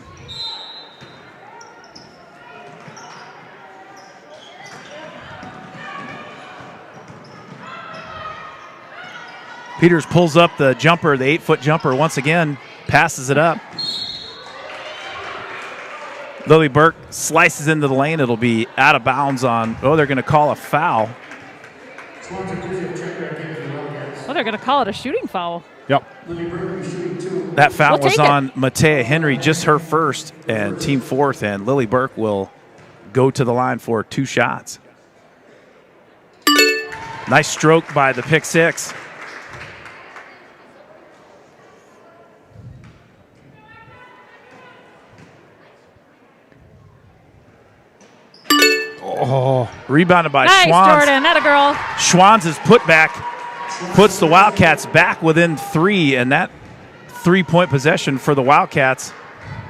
Speaker 1: Peters pulls up the jumper, the 8-foot jumper once again, passes it up. Lily Burke slices into the lane. It'll be out of bounds on, they're going to call a foul.
Speaker 2: Well, they're going to call it a shooting foul.
Speaker 3: Yep.
Speaker 1: That foul
Speaker 2: We'll
Speaker 1: was
Speaker 2: take it.
Speaker 1: on Matea Henry, just her first and team 4th, and Lily Burke will go to the line for 2 shots. Nice stroke by the pick 6. Rebounded by
Speaker 2: Nice,
Speaker 1: Schwanz.
Speaker 2: Jordan. That a girl.
Speaker 1: Schwanz' putback puts the Wildcats back within 3, and that 3-point possession for the Wildcats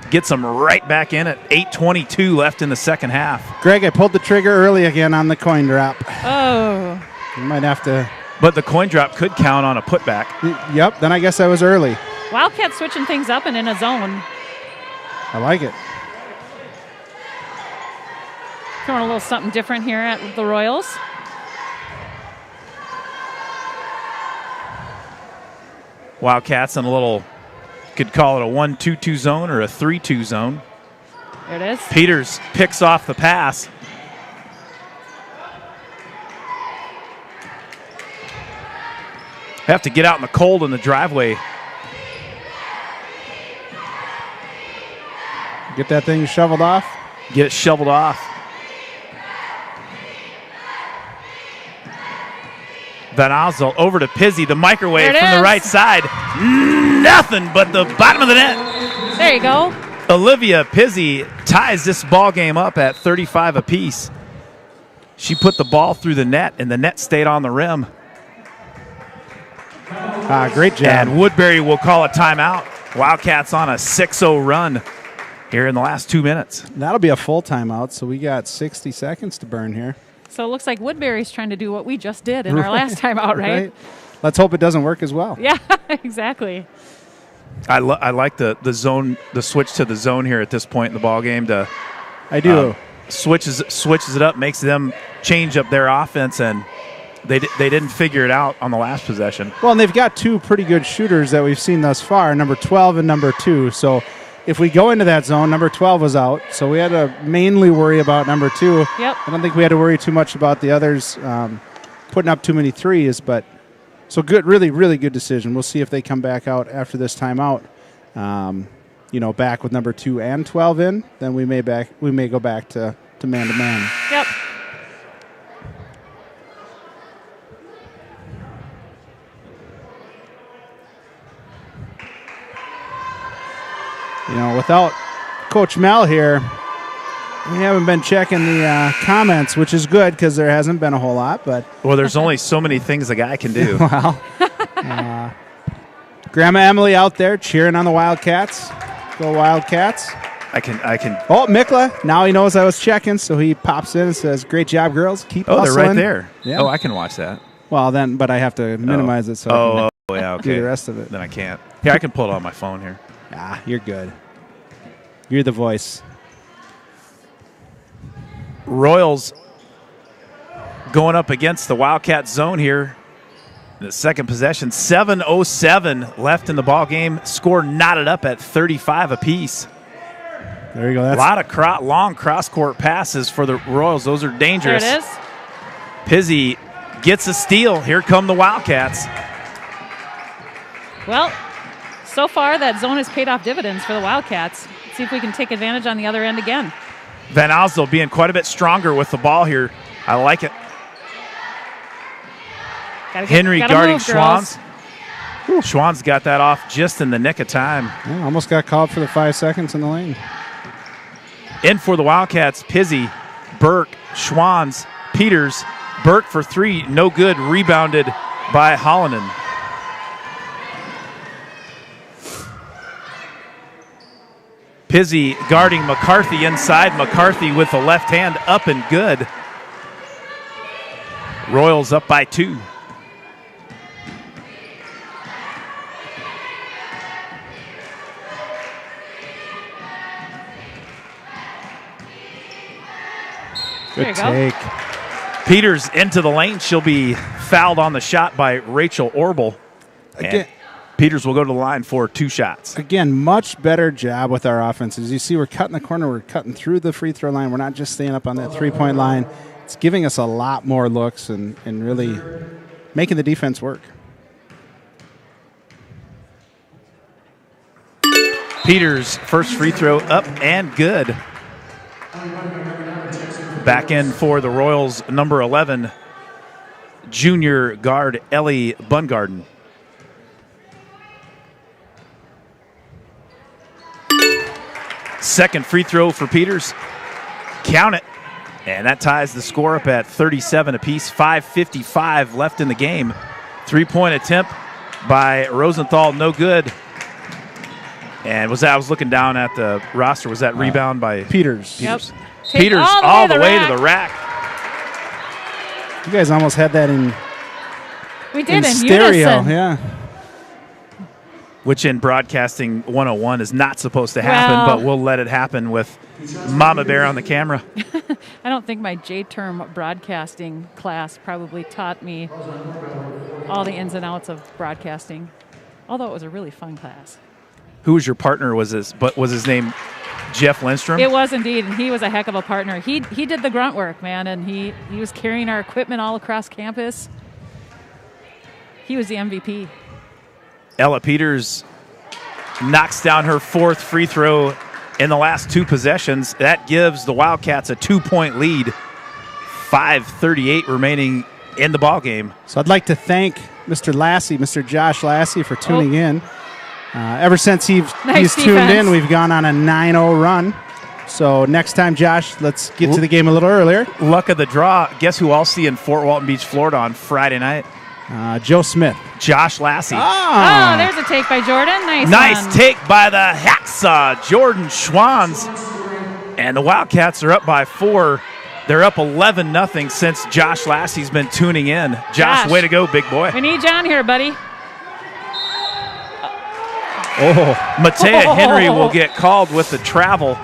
Speaker 1: gets them right back in it. 8:22 left in the second half.
Speaker 3: Greg, I pulled the trigger early again on the coin drop.
Speaker 2: Oh.
Speaker 3: You might have to.
Speaker 1: But the coin drop could count on a putback.
Speaker 3: Yep, then I guess I was early.
Speaker 2: Wildcats switching things up and in a zone.
Speaker 3: I like it.
Speaker 2: Throwing a little something different here at the Royals.
Speaker 1: Wildcats in a little, could call it a 1-2-2 zone or a 3-2 zone.
Speaker 2: There it is.
Speaker 1: Peters picks off the pass. Have to get out in the cold in the driveway.
Speaker 3: Get that thing shoveled off.
Speaker 1: Get it shoveled off. Van Osel over to Pizzi, the microwave
Speaker 2: There it
Speaker 1: from the
Speaker 2: is.
Speaker 1: right side. Nothing but the bottom of the net.
Speaker 2: There you go.
Speaker 1: Olivia Pizzi ties this ball game up at 35 apiece. She put the ball through the net, and the net stayed on the rim.
Speaker 3: Great job.
Speaker 1: And Woodbury will call a timeout. Wildcats on a 6-0 run here in the last 2 minutes.
Speaker 3: That'll be a full timeout, so we got 60 seconds to burn here.
Speaker 2: So it looks like Woodbury's trying to do what we just did in our last time out, right?
Speaker 3: Let's hope it doesn't work as well.
Speaker 2: Yeah, exactly.
Speaker 1: I like the zone, the switch to the zone here at this point in the ball game.
Speaker 3: I do.
Speaker 1: Switches it up, makes them change up their offense, and they didn't figure it out on the last possession.
Speaker 3: Well, and they've got 2 pretty good shooters that we've seen thus far, number 12 and number 2. So if we go into that zone, number 12 was out, so we had to mainly worry about number 2.
Speaker 2: Yep.
Speaker 3: I don't think we had to worry too much about the others putting up too many threes, but so good, really, really good decision. We'll see if they come back out after this timeout. Back with number 2 and 12 in, then we may go back to man-to-man.
Speaker 2: Yep.
Speaker 3: Without Coach Mel here, we haven't been checking the comments, which is good because there hasn't been a whole lot. But
Speaker 1: there's only so many things a guy can do.
Speaker 3: Well, Grandma Emily out there cheering on the Wildcats. Go Wildcats.
Speaker 1: I can.
Speaker 3: Oh, Mikla, now he knows I was checking, so he pops in and says, "Great job, girls. Keep hustling."
Speaker 1: They're right there.
Speaker 3: Yeah.
Speaker 1: Oh, I can watch that.
Speaker 3: Well, then, but I have to minimize it so I can
Speaker 1: yeah, okay.
Speaker 3: do the rest of it.
Speaker 1: Then I can't. Here, I can pull it on my phone here.
Speaker 3: You're good. You're the voice.
Speaker 1: Royals going up against the Wildcat zone here. The second possession, 7:07 left in the ball game. Score knotted up at 35 apiece.
Speaker 3: There you go.
Speaker 1: That's a lot of long cross-court passes for the Royals. Those are dangerous.
Speaker 2: There it is.
Speaker 1: Pizzi gets a steal. Here come the Wildcats.
Speaker 2: Well, so far that zone has paid off dividends for the Wildcats. Let's see if we can take advantage on the other end again.
Speaker 1: Van Oslo being quite a bit stronger with the ball here. I like it. Henry guarding Schwanz. Schwanz got that off just in the nick of time.
Speaker 3: Yeah, almost got called for the 5 seconds in the lane.
Speaker 1: In for the Wildcats, Pizzi, Burke, Schwanz, Peters. Burke for 3, no good. Rebounded by Hollonen. Pizzi guarding McCarthy inside. McCarthy with the left hand up and good. Royals up by 2.
Speaker 3: Good take.
Speaker 1: Peters into the lane. She'll be fouled on the shot by Rachel Orbel.
Speaker 3: Again,
Speaker 1: Peters will go to the line for 2 shots.
Speaker 3: Again, much better job with our offenses. You see, we're cutting the corner. We're cutting through the free throw line. We're not just staying up on that three-point line. It's giving us a lot more looks and really making the defense work.
Speaker 1: Peters, first free throw up and good. Back in for the Royals, number 11, junior guard Ellie Bungarden. Second free throw for Peters. Count it. And that ties the score up at 37 apiece. 5:55 left in the game. 3-point attempt by Rosenthal, no good. And I was looking down at the roster. Was that rebound by
Speaker 3: Peters?
Speaker 2: Yep.
Speaker 1: Peters all the way to the rack.
Speaker 3: You guys almost had that in
Speaker 2: We did in
Speaker 3: stereo.
Speaker 2: unison.
Speaker 3: Yeah.
Speaker 1: Which in broadcasting 101 is not supposed to happen, but we'll let it happen with Mama Bear on the camera.
Speaker 2: I don't think my J-term broadcasting class probably taught me all the ins and outs of broadcasting, although it was a really fun class.
Speaker 1: Who was your partner? Was his name Jeff Lindstrom?
Speaker 2: It was indeed, and he was a heck of a partner. He did the grunt work, man, and he was carrying our equipment all across campus. He was the MVP.
Speaker 1: Ella Peters knocks down her 4th free throw in the last 2 possessions. That gives the Wildcats a 2-point lead. 5:38 remaining in the ball game.
Speaker 3: So I'd like to thank Mr. Lassie, Mr. Josh Lassie, for tuning in. Ever since he's tuned in, we've gone on a 9-0 run. So next time, Josh, let's get to the game a little earlier.
Speaker 1: Luck of the draw. Guess who I'll see in Fort Walton Beach, Florida on Friday night?
Speaker 3: Joe Smith.
Speaker 1: Josh Lassie.
Speaker 2: Oh, there's a take by Jordan.
Speaker 1: Nice
Speaker 2: one.
Speaker 1: take by the hacksaw, Jordan Schwanz. And the Wildcats are up by 4. They're up 11-0 since Josh Lassie's been tuning in. Josh, way to go, big boy.
Speaker 2: We need John here, buddy.
Speaker 1: Matea Henry will get called with the travel.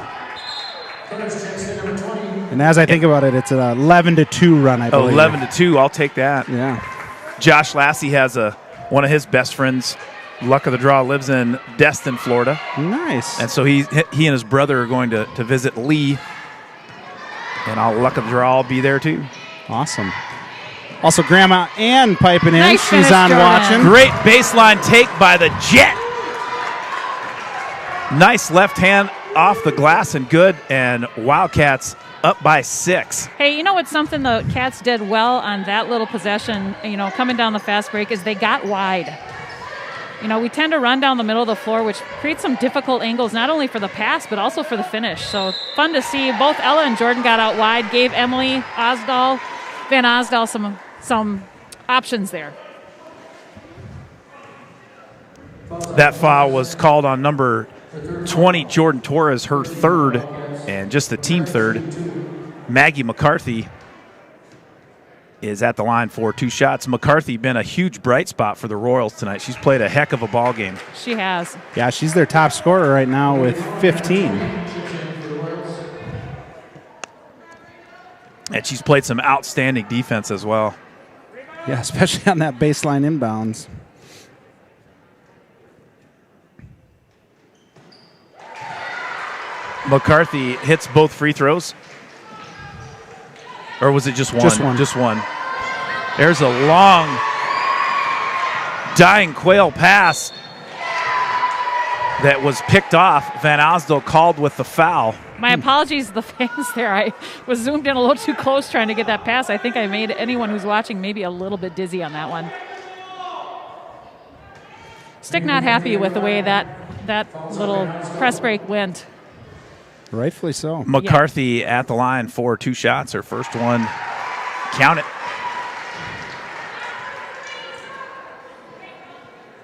Speaker 3: And as I think about it, it's an 11-2 run, I believe.
Speaker 1: 11-2, I'll take that.
Speaker 3: Yeah.
Speaker 1: Josh Lassie has one of his best friends Luck of the draw lives in Destin, Florida.
Speaker 3: Nice.
Speaker 1: And so he and his brother are going to visit Lee. And luck of the draw will be there too.
Speaker 3: Awesome. Also, Grandma Ann piping in.
Speaker 2: Nice
Speaker 3: She's
Speaker 2: finish,
Speaker 3: on
Speaker 2: Jordan.
Speaker 3: watching.
Speaker 1: Great baseline take by the Jet. Nice left hand off the glass and good. And Wildcats up by 6.
Speaker 2: Hey, you know what's something the Cats did well on that little possession, coming down the fast break, is they got wide. We tend to run down the middle of the floor, which creates some difficult angles, not only for the pass, but also for the finish. So fun to see. Both Ella and Jordan got out wide, gave Emily Van Osdal some options there.
Speaker 1: That foul was called on number 20, Jordan Torres, her third, and just the team third. Maggie McCarthy is at the line for 2 shots. McCarthy been a huge bright spot for the Royals tonight. She's played a heck of a ball game.
Speaker 2: She has.
Speaker 3: Yeah, she's their top scorer right now with 15.
Speaker 1: And she's played some outstanding defense as well.
Speaker 3: Yeah, especially on that baseline inbounds.
Speaker 1: McCarthy hits both free throws. Or was it just one?
Speaker 3: Just one.
Speaker 1: Just one. There's a long dying quail pass that was picked off. Van Osdal called with the foul.
Speaker 2: My apologies to the fans there. I was zoomed in a little too close trying to get that pass. I think I made anyone who's watching maybe a little bit dizzy on that one. Stick not happy with the way that little press break went.
Speaker 3: Rightfully so.
Speaker 1: McCarthy at the line for 2 shots. Her first one. Count it.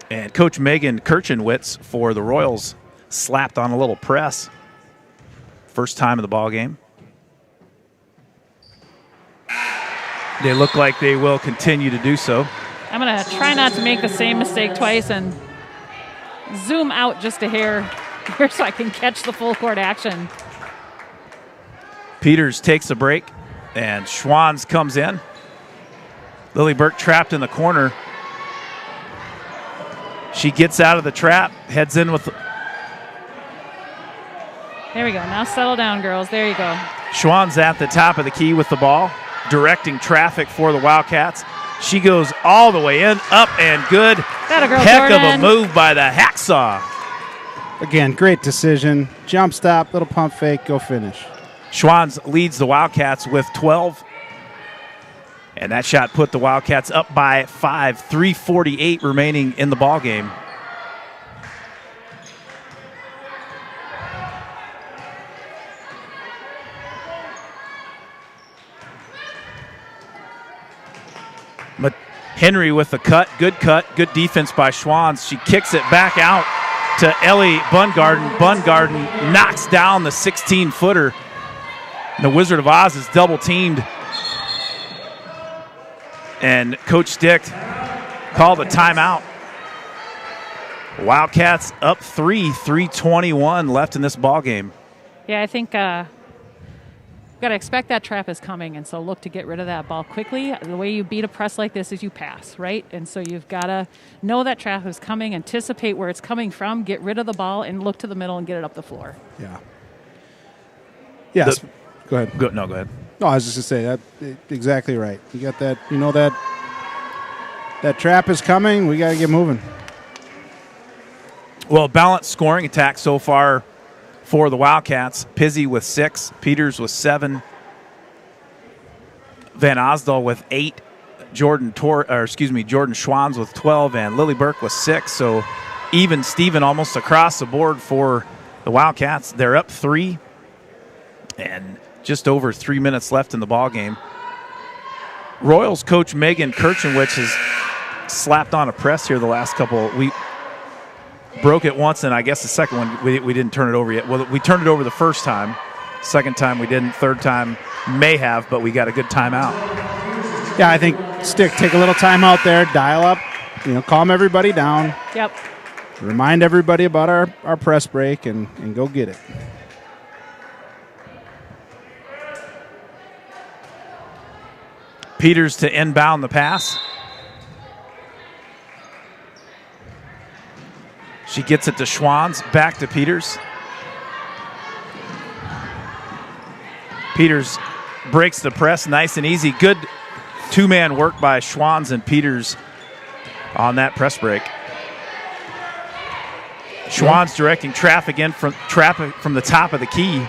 Speaker 1: And Coach Megan Kirchenwitz for the Royals slapped on a little press. First time in the ball game. They look like they will continue to do so.
Speaker 2: I'm going to try not to make the same mistake twice and zoom out just a hair here so I can catch the full court action.
Speaker 1: Peters takes a break, and Schwanz comes in. Lily Burke trapped in the corner. She gets out of the trap, heads in with...
Speaker 2: There we go. Now settle down, girls. There you go.
Speaker 1: Schwanz at the top of the key with the ball, directing traffic for the Wildcats. She goes all the way in, up and good.
Speaker 2: That a girl,
Speaker 1: Heck
Speaker 2: Jordan.
Speaker 1: of a move by the Hacksaw.
Speaker 3: Again, great decision. Jump stop, little pump fake, go finish.
Speaker 1: Schwanz leads the Wildcats with 12. And that shot put the Wildcats up by 5, 3:48 remaining in the ball game. But Henry with the cut, good defense by Schwanz. She kicks it back out to Ellie Bungarden. Bungarden knocks down the 16-footer. The Wizard of Oz is double teamed. And Coach Stick called a timeout. Wildcats up 3:21 left in this ball game.
Speaker 2: Yeah, I think got to expect that trap is coming, and so look to get rid of that ball quickly. The way you beat a press like this is you pass, right? And so you've got to know that trap is coming, anticipate where it's coming from, get rid of the ball, and look to the middle and get it up the floor.
Speaker 3: Yeah. Yes. Go ahead.
Speaker 1: Go ahead.
Speaker 3: No, I was just going to say that exactly right. You got that, you know that trap is coming. We got to get moving.
Speaker 1: Well, balanced scoring attack so far for the Wildcats. Pizzi with 6, Peters with 7, Van Osdal with 8, Jordan Schwanz with 12, and Lily Burke with 6. So even Steven almost across the board for the Wildcats. They're up 3, and just over 3 minutes left in the ball game. Royals coach Megan Kirchenwitz has slapped on a press here the last couple. We broke it once, and I guess the second one we didn't turn it over yet. Well, we turned it over the first time. Second time we didn't. Third time may have, but we got a good timeout.
Speaker 3: Yeah, I think Stick, take a little time out there, dial up, calm everybody down.
Speaker 2: Yep.
Speaker 3: Remind everybody about our press break and go get it.
Speaker 1: Peters to inbound the pass. She gets it to Schwanz, back to Peters. Peters breaks the press nice and easy. Good two-man work by Schwanz and Peters on that press break. Schwanz directing traffic from the top of the key.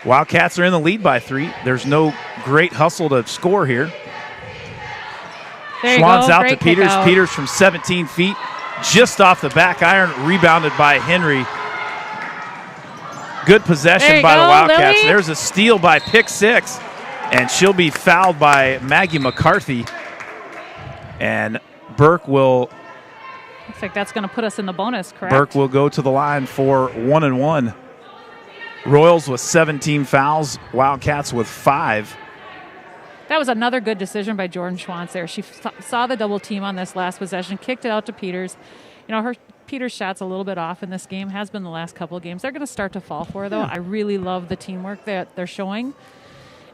Speaker 1: Wildcats are in the lead by 3. There's no great hustle to score here. Schwanz out to Peters. Peters from 17 feet, just off the back iron, rebounded by Henry. Good possession by the Wildcats.
Speaker 2: Lily.
Speaker 1: There's a steal by Pick 6, and she'll be fouled by Maggie McCarthy. And Burke will.
Speaker 2: Looks like that's going to put us in the bonus, correct?
Speaker 1: Burke will go to the line for 1-1. Royals with 17 fouls, Wildcats with 5.
Speaker 2: That was another good decision by Jordan Schwanz there. She saw the double team on this last possession, kicked it out to Peters. You know, Peters' shot's a little bit off in this game, has been the last couple of games. They're going to start to fall for her, though. I really love the teamwork that they're showing.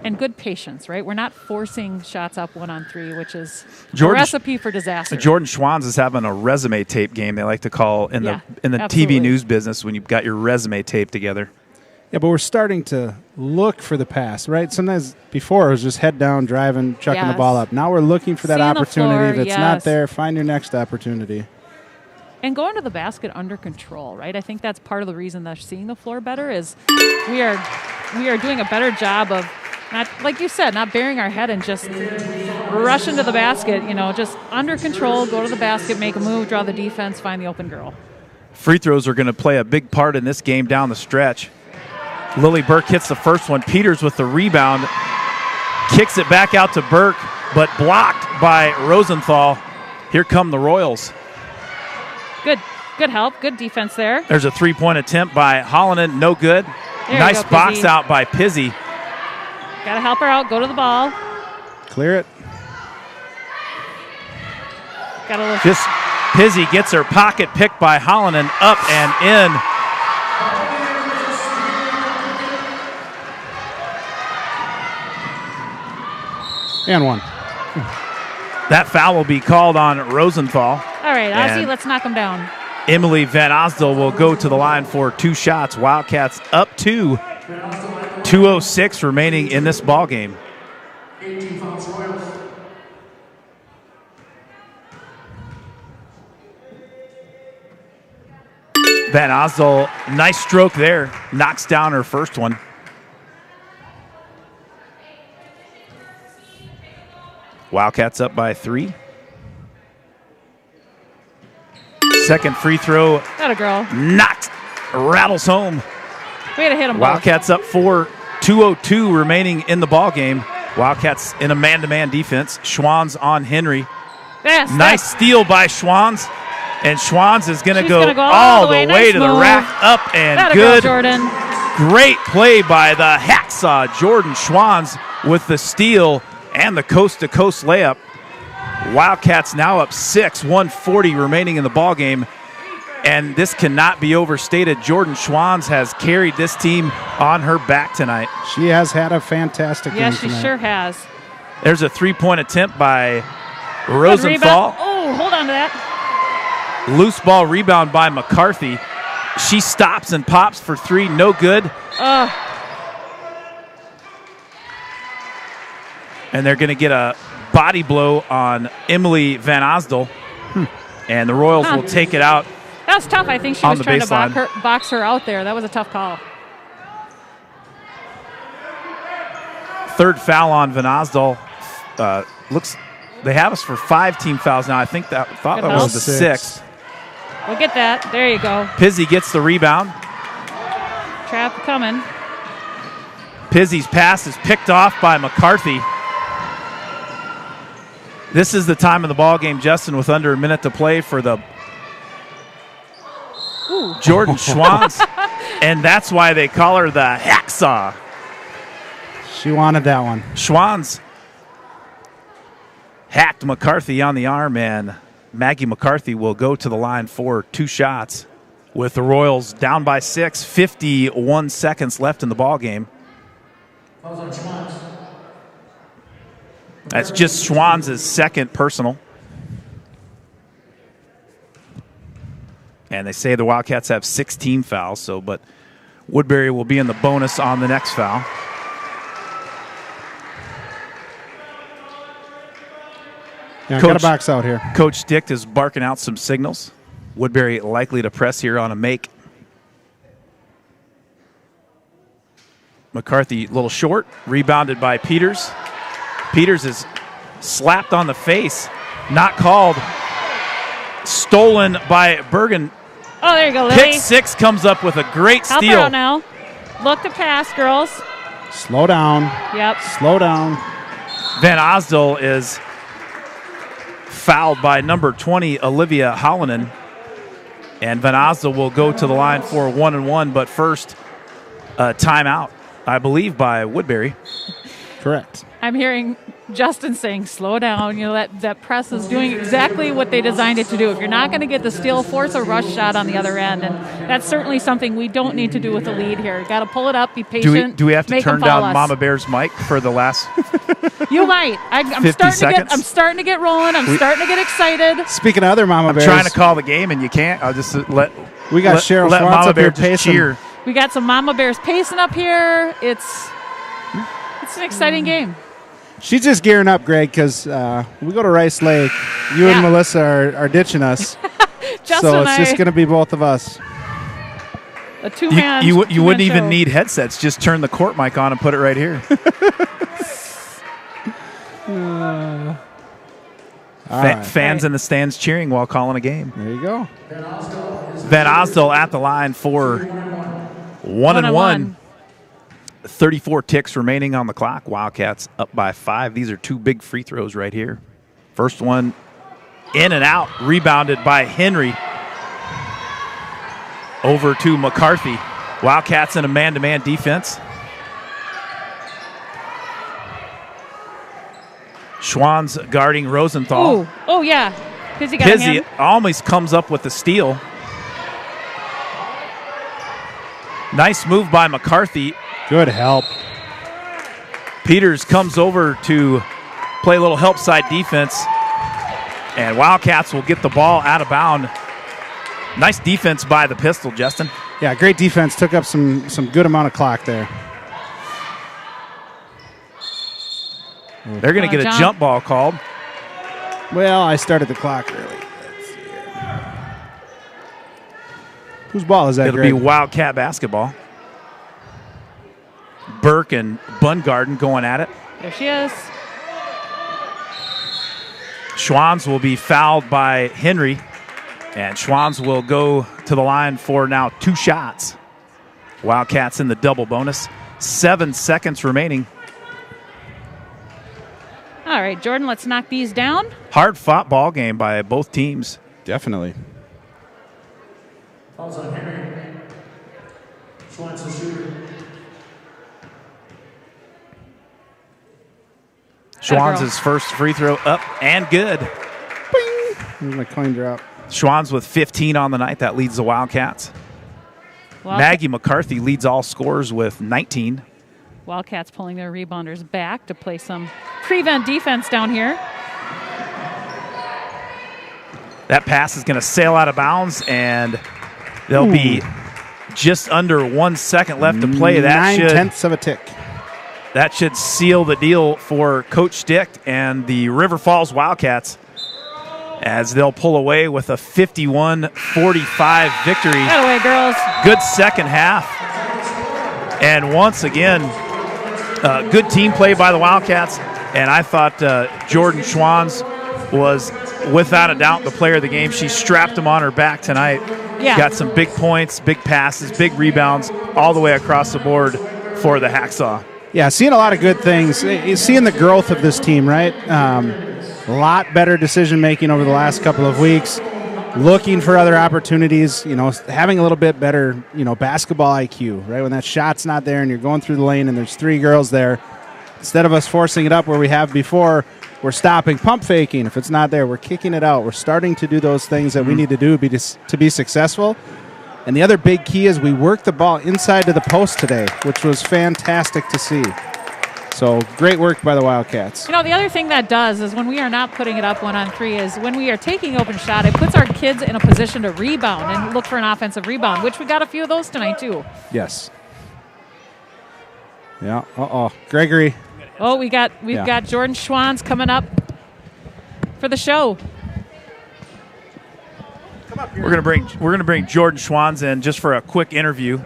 Speaker 2: And good patience, right? We're not forcing shots up 1-on-3, which is a recipe for disaster.
Speaker 1: Jordan Schwanz is having a resume tape game, they like to call in the
Speaker 2: absolutely.
Speaker 1: TV news business when you've got your resume tape together.
Speaker 3: Yeah, but we're starting to look for the pass, right? Sometimes before it was just head down, driving, chucking the ball up. Now we're looking for that
Speaker 2: Seeing the
Speaker 3: opportunity.
Speaker 2: floor,
Speaker 3: If it's not there, find your next opportunity.
Speaker 2: And going to the basket under control, right? I think that's part of the reason they're seeing the floor better is we are doing a better job of not, like you said, not burying our head and just rushing to the basket. You know, just under control, go to the basket, make a move, draw the defense, find the open girl.
Speaker 1: Free throws are going to play a big part in this game down the stretch. Lily Burke hits the first one. Peters with the rebound. Kicks it back out to Burke, but blocked by Rosenthal. Here come the Royals.
Speaker 2: Good help. Good defense there.
Speaker 1: There's a three-point attempt by Hollonen. No good.
Speaker 2: There
Speaker 1: Nice
Speaker 2: you go,
Speaker 1: box
Speaker 2: Pizzy.
Speaker 1: out by Pizzy.
Speaker 2: Got to help her out. Go to the ball.
Speaker 3: Clear it.
Speaker 2: Got to look.
Speaker 1: Just Pizzy gets her pocket picked by Hollonen, up and in.
Speaker 3: And one.
Speaker 1: That foul will be called on Rosenthal.
Speaker 2: All right, Ozzy,
Speaker 1: And
Speaker 2: let's knock him down.
Speaker 1: Emily Van Osdel will go to the line for 2 shots. Wildcats up 2. 2:06 remaining in this ball game.
Speaker 4: 18 fouls Royals.
Speaker 1: Van Osdel, nice stroke there. Knocks down her first one. Wildcats up by 3. Second free throw
Speaker 2: Got a girl.
Speaker 1: knocked, rattles home.
Speaker 2: We had to hit him both.
Speaker 1: Wildcats up 4, 2:02 remaining in the ball game. Wildcats in a man-to-man defense. Schwanz on Henry.
Speaker 2: Yes,
Speaker 1: Nice steal by Schwanz. And Schwanz is going to
Speaker 2: She's
Speaker 1: go
Speaker 2: gonna go
Speaker 1: all the way
Speaker 2: Nice
Speaker 1: to the
Speaker 2: move.
Speaker 1: rack, up and
Speaker 2: That a girl,
Speaker 1: good.
Speaker 2: Jordan.
Speaker 1: Great play by the hacksaw Jordan Schwanz with the steal and the coast-to-coast layup. Wildcats now up 6, 1:40 remaining in the ball game. And this cannot be overstated. Jordan Schwanz has carried this team on her back tonight.
Speaker 3: She has had a fantastic game
Speaker 2: Yes, she
Speaker 3: tonight.
Speaker 2: sure has.
Speaker 1: There's a three-point attempt by
Speaker 2: Good
Speaker 1: Rosenthal.
Speaker 2: rebound. Oh, hold on to that.
Speaker 1: Loose ball rebound by McCarthy. She stops and pops for 3. No good. And they're going to get a body blow on Emily Van Osdel. And the Royals will take it out.
Speaker 2: That was tough. I think she
Speaker 1: On
Speaker 2: was
Speaker 1: the
Speaker 2: trying
Speaker 1: baseline.
Speaker 2: to box her out there. That was a tough call.
Speaker 1: Third foul on Van Osdel. Looks, they have us for 5 team fouls now. I think that
Speaker 2: Good
Speaker 1: was
Speaker 2: help.
Speaker 1: the 6th.
Speaker 2: We'll get that. There you go.
Speaker 1: Pizzy gets the rebound.
Speaker 2: Trap coming.
Speaker 1: Pizzy's pass is picked off by McCarthy. This is the time of the ball game, Justin, with under a minute to play for the Jordan Schwanz. And that's why they call her the hacksaw.
Speaker 3: She wanted that one.
Speaker 1: Schwanz hacked McCarthy on the arm, and Maggie McCarthy will go to the line for 2 shots. With the Royals down by 6, 51 seconds left in the ball game.
Speaker 4: Fouls on Schwanz.
Speaker 1: That's just Schwanz's second personal. And they say the Wildcats have 16 fouls, but Woodbury will be in the bonus on the next foul.
Speaker 3: Yeah, got a box out here.
Speaker 1: Coach Dick is barking out some signals. Woodbury likely to press here on a make. McCarthy a little short, rebounded by Peters. Peters is slapped on the face, not called. Stolen by Bergen.
Speaker 2: Oh, there you go, Lily.
Speaker 1: Pick 6 comes up with a great
Speaker 2: Help
Speaker 1: steal.
Speaker 2: her out now. Look to pass, girls.
Speaker 3: Slow down.
Speaker 2: Yep.
Speaker 3: Slow down.
Speaker 1: Van Osdol is fouled by number 20, Olivia Hallinan. And Van Osdol will go to the line for 1-1, but first, timeout, I believe, by Woodbury.
Speaker 3: Correct.
Speaker 2: I'm hearing Justin saying, slow down. You know, that press is doing exactly what they designed it to do. If you're not going to get the steal, force a rush shot on the other end. And that's certainly something we don't need to do with the lead here. Got to pull it up, be patient.
Speaker 1: Do we have to
Speaker 2: make
Speaker 1: turn
Speaker 2: them foul
Speaker 1: down
Speaker 2: us.
Speaker 1: Mama Bear's mic for the last
Speaker 2: You might. I'm
Speaker 1: 50
Speaker 2: starting
Speaker 1: seconds?
Speaker 2: I'm starting to get rolling. I'm starting to get excited.
Speaker 3: Speaking of other Mama
Speaker 1: I'm
Speaker 3: Bears,
Speaker 1: trying to call the game, and you can't. I'll just let
Speaker 3: Cheryl
Speaker 1: let
Speaker 3: Schwartz
Speaker 1: Mama
Speaker 3: up
Speaker 1: Bear
Speaker 3: here
Speaker 1: just
Speaker 3: pacing.
Speaker 1: cheer.
Speaker 2: We got some Mama Bears pacing up here. It's an exciting game.
Speaker 3: she's just gearing up, Greg, because we go to Rice Lake. You
Speaker 2: Yeah.
Speaker 3: and Melissa are ditching us.
Speaker 2: Justin
Speaker 3: So
Speaker 2: and
Speaker 3: it's
Speaker 2: I,
Speaker 3: just going to be both of us.
Speaker 2: a two-man
Speaker 1: You
Speaker 2: two-man
Speaker 1: wouldn't even
Speaker 2: show.
Speaker 1: need headsets. Just turn the court mic on and put it right here.
Speaker 3: All right.
Speaker 1: Fans in the stands cheering while calling a game.
Speaker 3: There you go.
Speaker 1: Van Osdol at the line for 1-1. 34 ticks remaining on the clock. Wildcats up by 5. These are 2 big free throws right here. First one in and out, rebounded by Henry. Over to McCarthy. Wildcats in a man-to-man defense. Schwann's guarding Rosenthal.
Speaker 2: Oh yeah. Pizzy got
Speaker 1: Pizzy
Speaker 2: him.
Speaker 1: almost comes up with the steal. Nice move by McCarthy.
Speaker 3: Good help.
Speaker 1: Peters comes over to play a little help side defense. And Wildcats will get the ball out of bound. Nice defense by the pistol, Justin.
Speaker 3: Yeah, great defense. Took up some good amount of clock there.
Speaker 1: They're going to get a jump ball called.
Speaker 3: Well, I started the clock early. Let's see here. Whose ball is that,
Speaker 1: It'll
Speaker 3: Greg?
Speaker 1: be Wildcat basketball. Burke and Bungarden going at it.
Speaker 2: There she is.
Speaker 1: Schwanz will be fouled by Henry. And Schwanz will go to the line for now 2 shots. Wildcats in the double bonus. 7 seconds remaining.
Speaker 2: All right, Jordan, let's knock these down.
Speaker 1: Hard fought ball game by both teams.
Speaker 3: Definitely.
Speaker 4: Fouls on Henry. Schwantz, the shooter.
Speaker 1: Schwanz's first free throw up and good.
Speaker 3: Here's my coin drop.
Speaker 1: Schwanz with 15 on the night. That leads the Wildcats. Maggie McCarthy leads all scorers with 19.
Speaker 2: Wildcats pulling their rebounders back to play some prevent defense down here.
Speaker 1: That pass is going to sail out of bounds, and there'll be just under 1 second left to play. That
Speaker 3: 9/10 of a tick.
Speaker 1: That should seal the deal for Coach Stick and the River Falls Wildcats as they'll pull away with a 51-45 victory.
Speaker 2: That away, girls.
Speaker 1: Good second half. And once again, good team play by the Wildcats. And I thought Jordan Schwanz was, without a doubt, the player of the game. She strapped him on her back tonight.
Speaker 2: Yeah.
Speaker 1: Got some big points, big passes, big rebounds all the way across the board for the Hacksaw.
Speaker 3: Yeah, seeing a lot of good things. Seeing the growth of this team, right? A lot better decision-making over the last couple of weeks. Looking for other opportunities, having a little bit better, basketball IQ, right? When that shot's not there and you're going through the lane and there's 3 girls there, instead of us forcing it up where we have before, we're stopping, pump faking. If it's not there, we're kicking it out. We're starting to do those things that we need to do to be successful. And the other big key is we worked the ball inside to the post today, which was fantastic to see. So great work by the Wildcats.
Speaker 2: You know, the other thing that does is when we are not putting it up 1-on-3 is when we are taking open shot, it puts our kids in a position to rebound and look for an offensive rebound, which we got a few of those tonight too.
Speaker 3: Yes. Yeah. Gregory.
Speaker 2: Oh, we've got Jordan Schwans coming up for the show.
Speaker 1: We're gonna bring Jordan Schwans in just for a quick interview.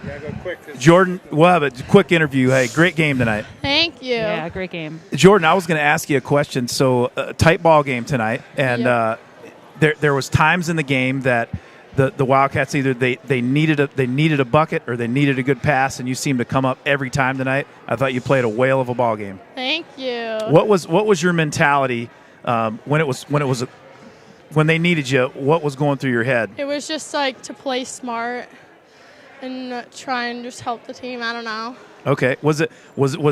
Speaker 3: Yeah, go quick.
Speaker 1: Jordan, we'll have a quick interview. Hey, great game tonight.
Speaker 8: Thank you.
Speaker 2: Yeah, great game.
Speaker 1: Jordan, I was going to ask you a question. So, tight ball game tonight, and there was times in the game that the Wildcats either they needed a bucket or they needed a good pass, and you seemed to come up every time tonight. I thought you played a whale of a ball game.
Speaker 8: Thank you.
Speaker 1: What was your mentality when they needed you? What was going through your head?
Speaker 8: It was just like to play smart and try and just help the team. I don't know.
Speaker 1: Okay. Was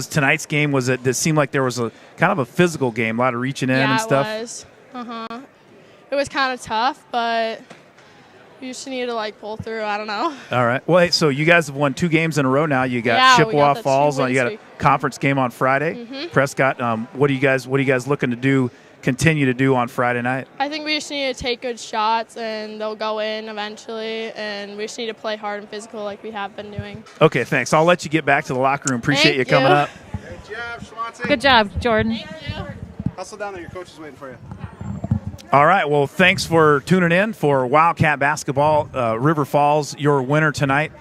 Speaker 1: tonight's game? Did it seem like there was a kind of a physical game, a lot of reaching in and stuff?
Speaker 8: Yeah, it was. It was kind of tough, but you just need to pull through. I don't know.
Speaker 1: All right. Well, hey, so you guys have won 2 games in a row now. You got
Speaker 8: Yeah, we
Speaker 1: Chippewa
Speaker 8: got the
Speaker 1: Falls.
Speaker 8: 2
Speaker 1: You got a
Speaker 8: wins
Speaker 1: conference game on Friday. Prescott. What are you guys looking to do? Continue to do on Friday night?
Speaker 8: I think we just need to take good shots, and they'll go in eventually, and we just need to play hard and physical like we have been doing.
Speaker 1: Okay, thanks. I'll let you get back to the locker room. Appreciate you coming up.
Speaker 3: Good job, Schwancy.
Speaker 2: Good job, Jordan.
Speaker 3: Hustle down there. Your coach is waiting for you.
Speaker 1: All right. Well, thanks for tuning in for Wildcat basketball. River Falls, your winner tonight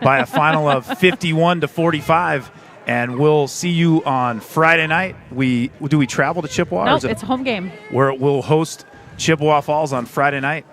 Speaker 1: by a final of 51-45. And we'll see you on Friday night. Do we travel to Chippewa?
Speaker 2: Nope, it's a home game.
Speaker 1: Where we'll host Chippewa Falls on Friday night.